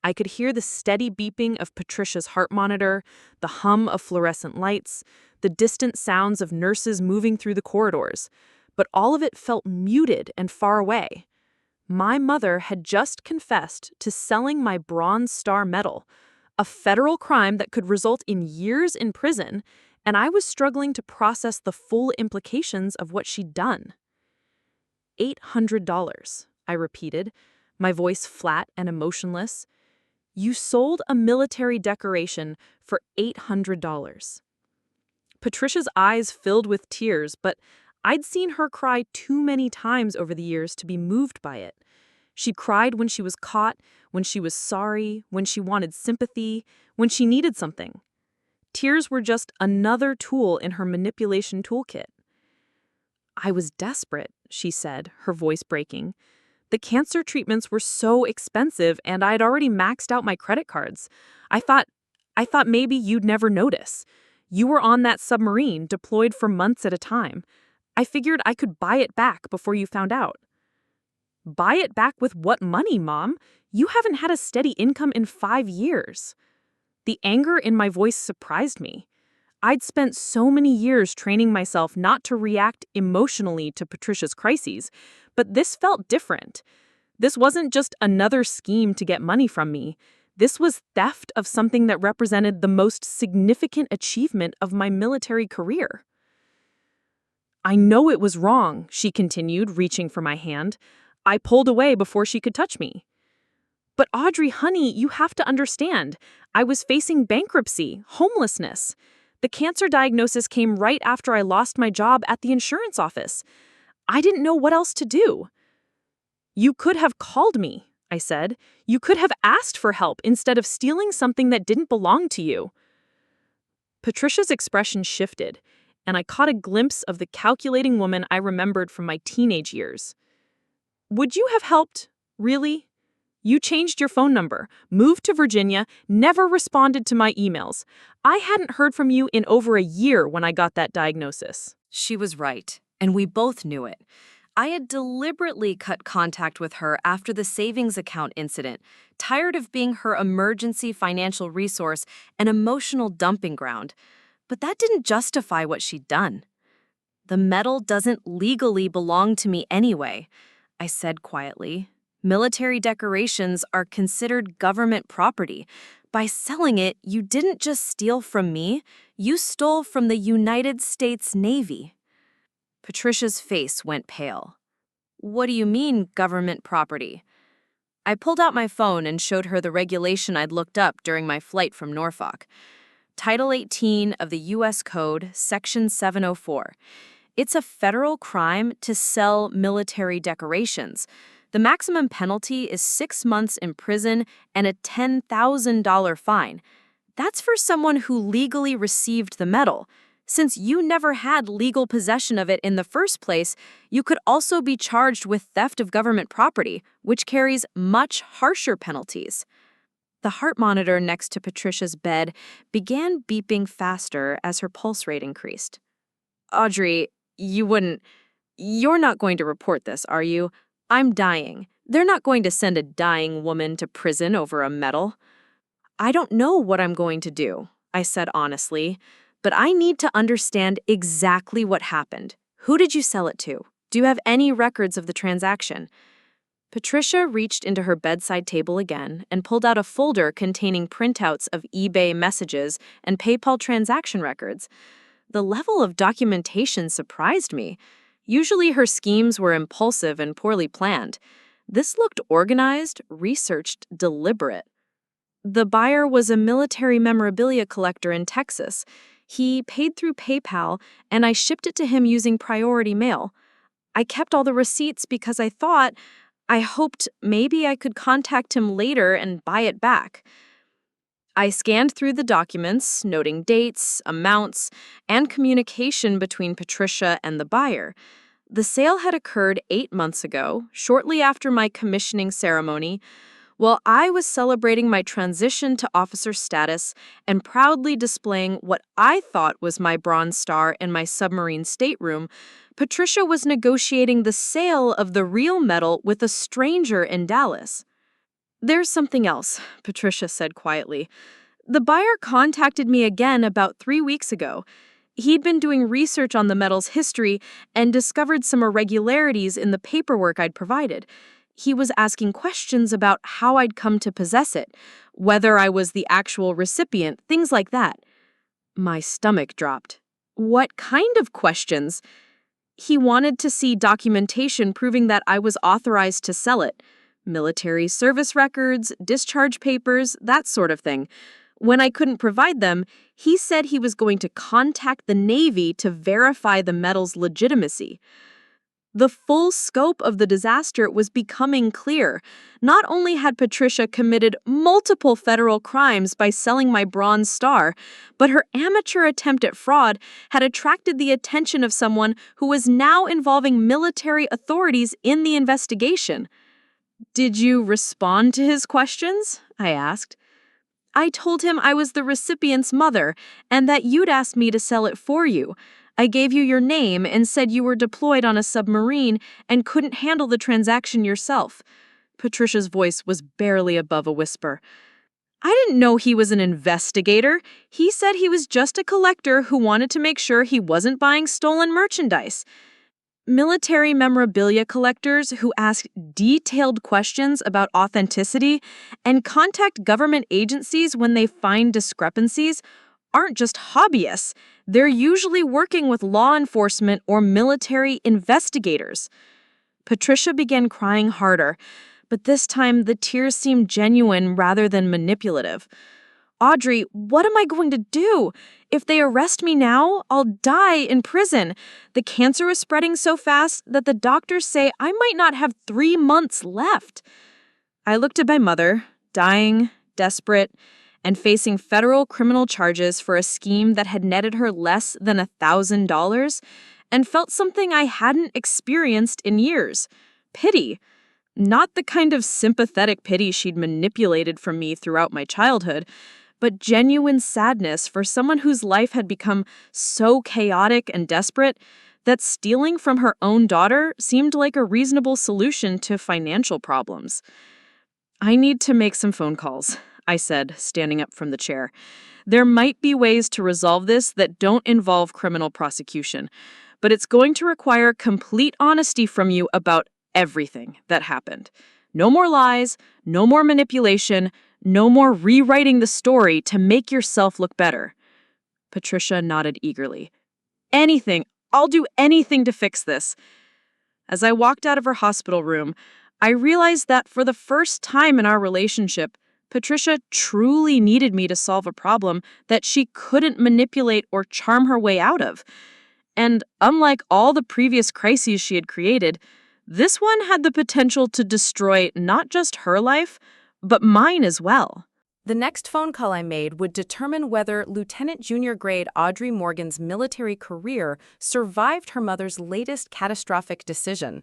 I could hear the steady beeping of Patricia's heart monitor, the hum of fluorescent lights, the distant sounds of nurses moving through the corridors, but all of it felt muted and far away. My mother had just confessed to selling my Bronze Star medal, a federal crime that could result in years in prison, and I was struggling to process the full implications of what she'd done. $800, I repeated, my voice flat and emotionless. You sold a military decoration for $800. Patricia's eyes filled with tears, but I'd seen her cry too many times over the years to be moved by it. She cried when she was caught, when she was sorry, when she wanted sympathy, when she needed something. Tears were just another tool in her manipulation toolkit. I was desperate, she said, her voice breaking. The cancer treatments were so expensive, and I'd already maxed out my credit cards. I thought maybe you'd never notice. You were on that submarine, deployed for months at a time. I figured I could buy it back before you found out. Buy it back with what money, Mom? You haven't had a steady income in 5 years. The anger in my voice surprised me. I'd spent so many years training myself not to react emotionally to Patricia's crises, but this felt different. This wasn't just another scheme to get money from me. This was theft of something that represented the most significant achievement of my military career. I know it was wrong, she continued, reaching for my hand. I pulled away before she could touch me. But Audrey, honey, you have to understand. I was facing bankruptcy, homelessness. The cancer diagnosis came right after I lost my job at the insurance office. I didn't know what else to do. You could have called me, I said. You could have asked for help instead of stealing something that didn't belong to you. Patricia's expression shifted, and I caught a glimpse of the calculating woman I remembered from my teenage years. Would you have helped? Really? You changed your phone number, moved to Virginia, never responded to my emails. I hadn't heard from you in over a year when I got that diagnosis. She was right, and we both knew it. I had deliberately cut contact with her after the savings account incident, tired of being her emergency financial resource and emotional dumping ground. But that didn't justify what she'd done. The medal doesn't legally belong to me anyway, I said quietly. Military decorations are considered government property. By selling it, you didn't just steal from me, you stole from the United States Navy. Patricia's face went pale. What do you mean, government property? I pulled out my phone and showed her the regulation I'd looked up during my flight from Norfolk. Title 18 of the U.S. Code, Section 704. It's a federal crime to sell military decorations. The maximum penalty is 6 months in prison and a $10,000 fine. That's for someone who legally received the medal. Since you never had legal possession of it in the first place, you could also be charged with theft of government property, which carries much harsher penalties. The heart monitor next to Patricia's bed began beeping faster as her pulse rate increased. Audrey, you're not going to report this, are you? I'm dying. They're not going to send a dying woman to prison over a medal. I don't know what I'm going to do, I said honestly, but I need to understand exactly what happened. Who did you sell it to? Do you have any records of the transaction? Patricia reached into her bedside table again and pulled out a folder containing printouts of eBay messages and PayPal transaction records. The level of documentation surprised me. Usually her schemes were impulsive and poorly planned. This looked organized, researched, deliberate. The buyer was a military memorabilia collector in Texas. He paid through PayPal, and I shipped it to him using priority mail. I kept all the receipts because I hoped maybe I could contact him later and buy it back. I scanned through the documents, noting dates, amounts, and communication between Patricia and the buyer. The sale had occurred 8 months ago, shortly after my commissioning ceremony, while I was celebrating my transition to officer status and proudly displaying what I thought was my Bronze Star in my submarine stateroom. Patricia was negotiating the sale of the real medal with a stranger in Dallas. There's something else, Patricia said quietly. The buyer contacted me again about 3 weeks ago. He'd been doing research on the medal's history and discovered some irregularities in the paperwork I'd provided. He was asking questions about how I'd come to possess it, whether I was the actual recipient, things like that. My stomach dropped. What kind of questions? He wanted to see documentation proving that I was authorized to sell it. Military service records, discharge papers, that sort of thing. When I couldn't provide them, he said he was going to contact the Navy to verify the medal's legitimacy. The full scope of the disaster was becoming clear. Not only had Patricia committed multiple federal crimes by selling my Bronze Star, but her amateur attempt at fraud had attracted the attention of someone who was now involving military authorities in the investigation. Did you respond to his questions? I asked. I told him I was the recipient's mother and that you'd asked me to sell it for you. I gave you your name and said you were deployed on a submarine and couldn't handle the transaction yourself. Patricia's voice was barely above a whisper. I didn't know he was an investigator. He said he was just a collector who wanted to make sure he wasn't buying stolen merchandise. Military memorabilia collectors who ask detailed questions about authenticity and contact government agencies when they find discrepancies aren't just hobbyists. They're usually working with law enforcement or military investigators. Patricia began crying harder, but this time the tears seemed genuine rather than manipulative. Audrey, what am I going to do? If they arrest me now, I'll die in prison. The cancer is spreading so fast that the doctors say I might not have 3 months left. I looked at my mother, dying, desperate, and facing federal criminal charges for a scheme that had netted her less than $1,000, and felt something I hadn't experienced in years. Pity. Not the kind of sympathetic pity she'd manipulated from me throughout my childhood, but genuine sadness for someone whose life had become so chaotic and desperate that stealing from her own daughter seemed like a reasonable solution to financial problems. I need to make some phone calls, I said, standing up from the chair. There might be ways to resolve this that don't involve criminal prosecution, but it's going to require complete honesty from you about everything that happened. No more lies, no more manipulation, no more rewriting the story to make yourself look better." Patricia nodded eagerly. "Anything. I'll do anything to fix this." As I walked out of her hospital room, I realized that for the first time in our relationship, Patricia truly needed me to solve a problem that she couldn't manipulate or charm her way out of. And unlike all the previous crises she had created, this one had the potential to destroy not just her life, but mine as well. The next phone call I made would determine whether Lieutenant Junior Grade Audrey Morgan's military career survived her mother's latest catastrophic decision.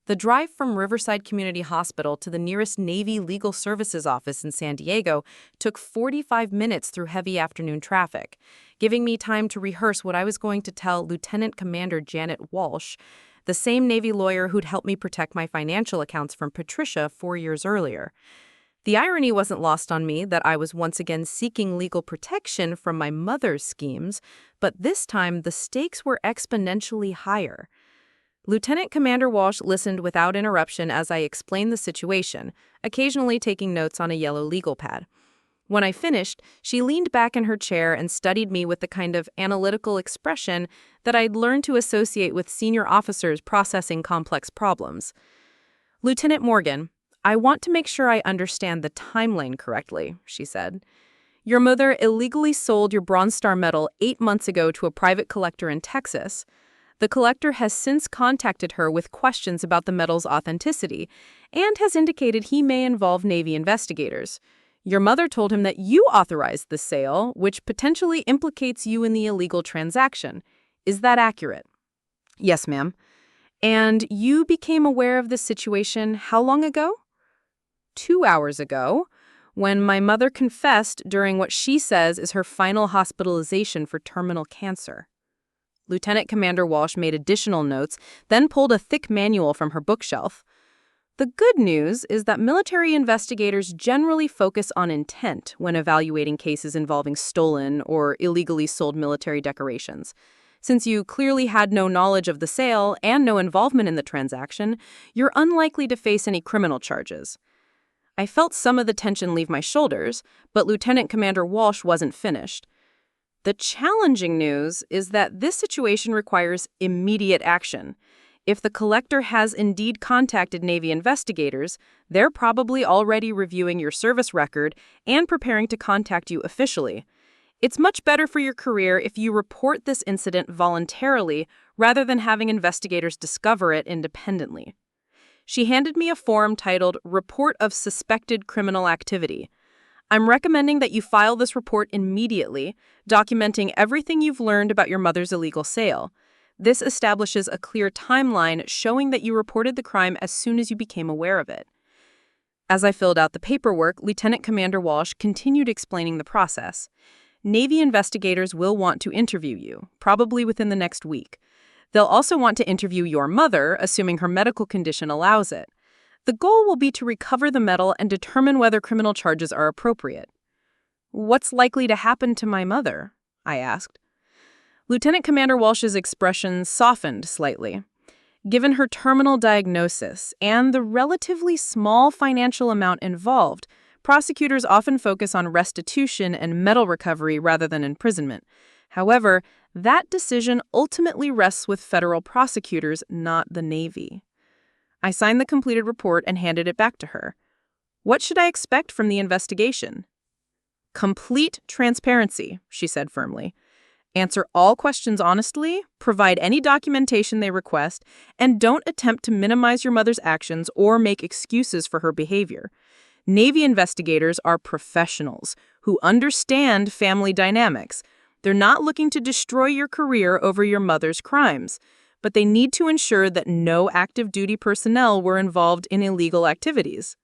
The drive from Riverside Community Hospital to the nearest Navy Legal Services office in San Diego took 45 minutes through heavy afternoon traffic, giving me time to rehearse what I was going to tell Lieutenant Commander Janet Walsh, the same Navy lawyer who'd helped me protect my financial accounts from Patricia 4 years earlier. The irony wasn't lost on me that I was once again seeking legal protection from my mother's schemes, but this time the stakes were exponentially higher. Lieutenant Commander Walsh listened without interruption as I explained the situation, occasionally taking notes on a yellow legal pad. When I finished, she leaned back in her chair and studied me with the kind of analytical expression that I'd learned to associate with senior officers processing complex problems. "Lieutenant Morgan, I want to make sure I understand the timeline correctly," she said. "Your mother illegally sold your Bronze Star medal 8 months ago to a private collector in Texas. The collector has since contacted her with questions about the medal's authenticity and has indicated he may involve Navy investigators. Your mother told him that you authorized the sale, which potentially implicates you in the illegal transaction. Is that accurate?" "Yes, ma'am." "And you became aware of this situation how long ago?" 2 hours ago, when my mother confessed during what she says is her final hospitalization for terminal cancer." Lieutenant Commander Walsh made additional notes, then pulled a thick manual from her bookshelf. "The good news is that military investigators generally focus on intent when evaluating cases involving stolen or illegally sold military decorations. Since you clearly had no knowledge of the sale and no involvement in the transaction, you're unlikely to face any criminal charges." I felt some of the tension leave my shoulders, but Lieutenant Commander Walsh wasn't finished. "The challenging news is that this situation requires immediate action. If the collector has indeed contacted Navy investigators, they're probably already reviewing your service record and preparing to contact you officially. It's much better for your career if you report this incident voluntarily rather than having investigators discover it independently." She handed me a form titled Report of Suspected Criminal Activity. "I'm recommending that you file this report immediately, documenting everything you've learned about your mother's illegal sale. This establishes a clear timeline showing that you reported the crime as soon as you became aware of it." As I filled out the paperwork, Lieutenant Commander Walsh continued explaining the process. "Navy investigators will want to interview you, probably within the next week. They'll also want to interview your mother, assuming her medical condition allows it. The goal will be to recover the medal and determine whether criminal charges are appropriate." "What's likely to happen to my mother?" I asked. Lieutenant Commander Walsh's expression softened slightly. Given her terminal diagnosis and the relatively small financial amount involved, prosecutors often focus on restitution and medal recovery rather than imprisonment. However, that decision ultimately rests with federal prosecutors, not the Navy. I signed the completed report and handed it back to her. "What should I expect from the investigation?" "Complete transparency," she said firmly. "Answer all questions honestly, provide any documentation they request, and don't attempt to minimize your mother's actions or make excuses for her behavior. Navy investigators are professionals who understand family dynamics. They're not looking to destroy your career over your mother's crimes, but they need to ensure that no active duty personnel were involved in illegal activities."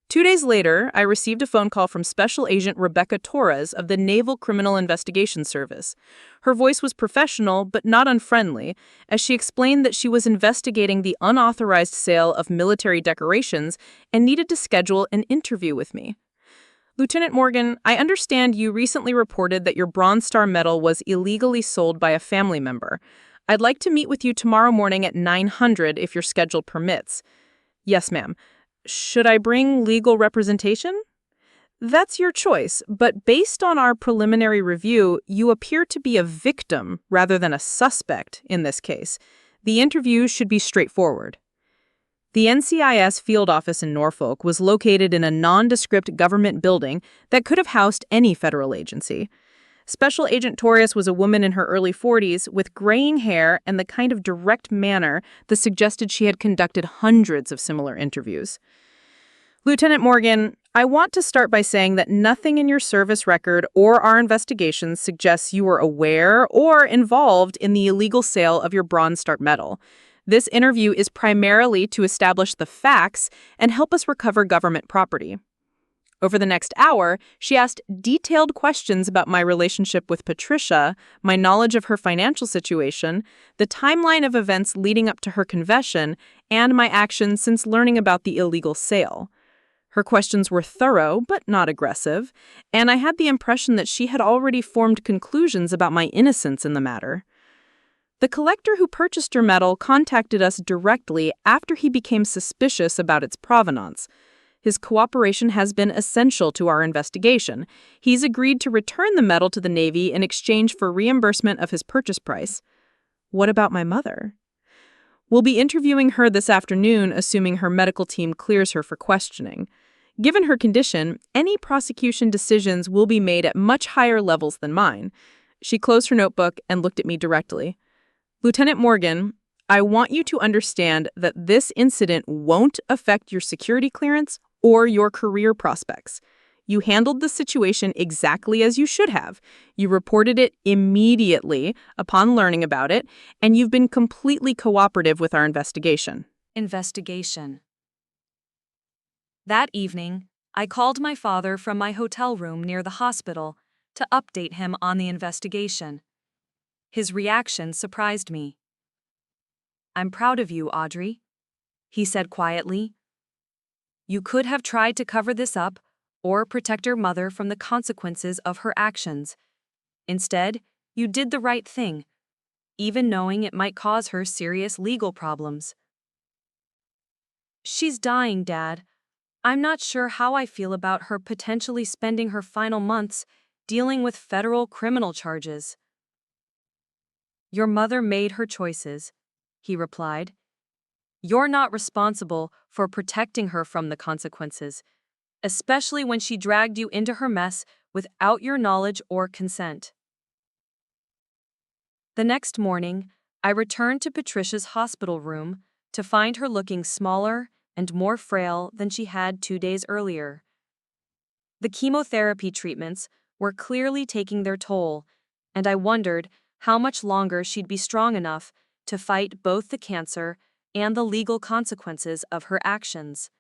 2 days later, I received a phone call from Special Agent Rebecca Torres of the Naval Criminal Investigation Service. Her voice was professional but not unfriendly, as she explained that she was investigating the unauthorized sale of military decorations and needed to schedule an interview with me. "Lieutenant Morgan, I understand you recently reported that your Bronze Star medal was illegally sold by a family member. I'd like to meet with you tomorrow morning at 900 if your schedule permits. Yes, ma'am. Should I bring legal representation? That's your choice, but based on our preliminary review, you appear to be a victim rather than a suspect in this case. The interview should be straightforward. The NCIS field office in Norfolk was located in a nondescript government building that could have housed any federal agency. Special Agent Torres was a woman in her early 40s with graying hair and the kind of direct manner that suggested she had conducted hundreds of similar interviews. Lieutenant Morgan, I want to start by saying that nothing in your service record or our investigations suggests you were aware or involved in the illegal sale of your Bronze Star Medal. This interview is primarily to establish the facts and help us recover government property. Over the next hour, she asked detailed questions about my relationship with Patricia, my knowledge of her financial situation, the timeline of events leading up to her confession, and my actions since learning about the illegal sale. Her questions were thorough but not aggressive, and I had the impression that she had already formed conclusions about my innocence in the matter. The collector who purchased her medal contacted us directly after he became suspicious about its provenance. His cooperation has been essential to our investigation. He's agreed to return the medal to the Navy in exchange for reimbursement of his purchase price. What about my mother? We'll be interviewing her this afternoon, assuming her medical team clears her for questioning. Given her condition, any prosecution decisions will be made at much higher levels than mine. She closed her notebook and looked at me directly. Lieutenant Morgan, I want you to understand that this incident won't affect your security clearance or your career prospects. You handled the situation exactly as you should have. You reported it immediately upon learning about it, and you've been completely cooperative with our investigation. Investigation. That evening, I called my father from my hotel room near the hospital to update him on the investigation. His reaction surprised me. "I'm proud of you, Audrey," he said quietly. "You could have tried to cover this up or protect your mother from the consequences of her actions. Instead, you did the right thing, even knowing it might cause her serious legal problems." "She's dying, Dad. I'm not sure how I feel about her potentially spending her final months dealing with federal criminal charges." "Your mother made her choices," he replied. "You're not responsible for protecting her from the consequences, especially when she dragged you into her mess without your knowledge or consent." The next morning, I returned to Patricia's hospital room to find her looking smaller and more frail than she had 2 days earlier. The chemotherapy treatments were clearly taking their toll, and I wondered how much longer she'd be strong enough to fight both the cancer and the legal consequences of her actions.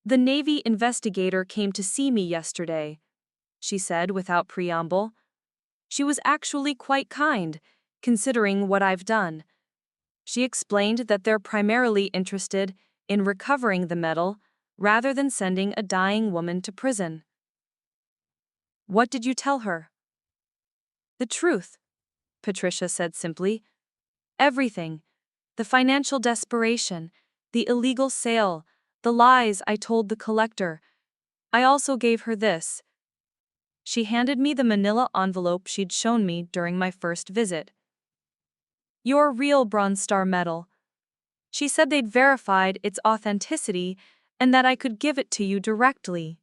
"The Navy investigator came to see me yesterday," she said without preamble. "She was actually quite kind, considering what I've done. She explained that they're primarily interested in recovering the medal rather than sending a dying woman to prison." "What did you tell her?" "The truth," Patricia said simply. "Everything. The financial desperation, the illegal sale, the lies I told the collector. I also gave her this." She handed me the manila envelope she'd shown me during my first visit. "Your real Bronze Star medal." She said they'd verified its authenticity and that I could give it to you directly.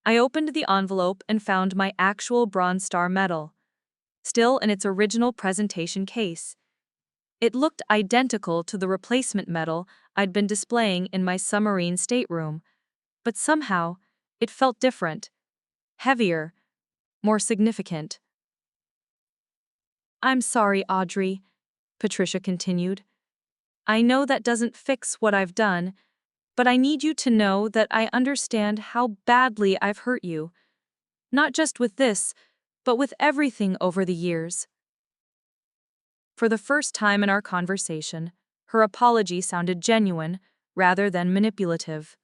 I opened the envelope and found my actual Bronze Star medal, still in its original presentation case. It looked identical to the replacement medal I'd been displaying in my submarine stateroom, but somehow it felt different, heavier, more significant. "I'm sorry, Audrey," Patricia continued. "I know that doesn't fix what I've done, but I need you to know that I understand how badly I've hurt you. Not just with this, but with everything over the years." For the first time in our conversation, her apology sounded genuine rather than manipulative.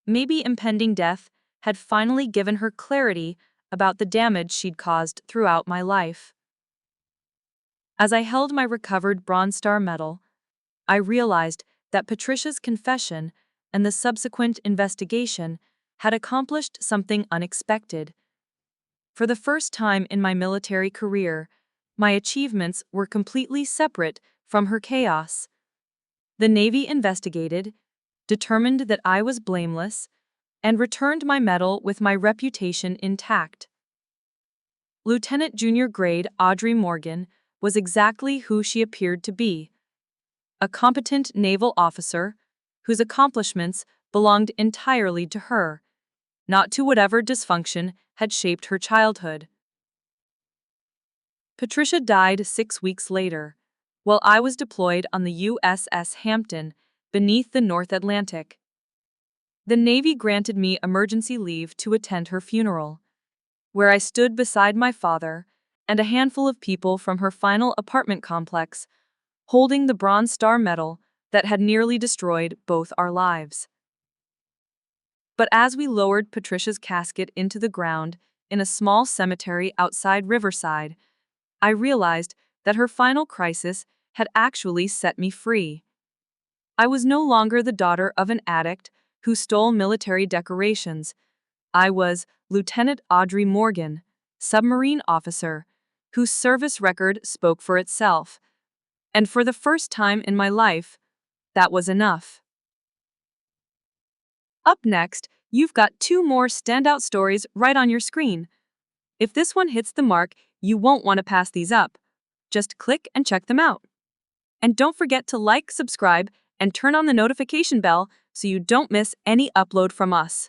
Maybe impending death had finally given her clarity about the damage she'd caused throughout my life. As I held my recovered Bronze Star medal, I realized that Patricia's confession and the subsequent investigation had accomplished something unexpected. For the first time in my military career, my achievements were completely separate from her chaos. The Navy investigated, determined that I was blameless, and returned my medal with my reputation intact. Lieutenant Junior Grade Audrey Morgan was exactly who she appeared to be, a competent naval officer whose accomplishments belonged entirely to her, not to whatever dysfunction had shaped her childhood. Patricia died 6 weeks later, while I was deployed on the USS Hampton beneath the North Atlantic. The Navy granted me emergency leave to attend her funeral, where I stood beside my father and a handful of people from her final apartment complex, holding the Bronze Star medal that had nearly destroyed both our lives. But as we lowered Patricia's casket into the ground in a small cemetery outside Riverside, I realized that her final crisis had actually set me free. I was no longer the daughter of an addict who stole military decorations. I was Lieutenant Audrey Morgan, submarine officer, whose service record spoke for itself. And for the first time in my life, that was enough. Up next, you've got 2 more standout stories right on your screen. If this one hits the mark, you won't want to pass these up. Just click and check them out. And don't forget to like, subscribe, and turn on the notification bell so you don't miss any upload from us.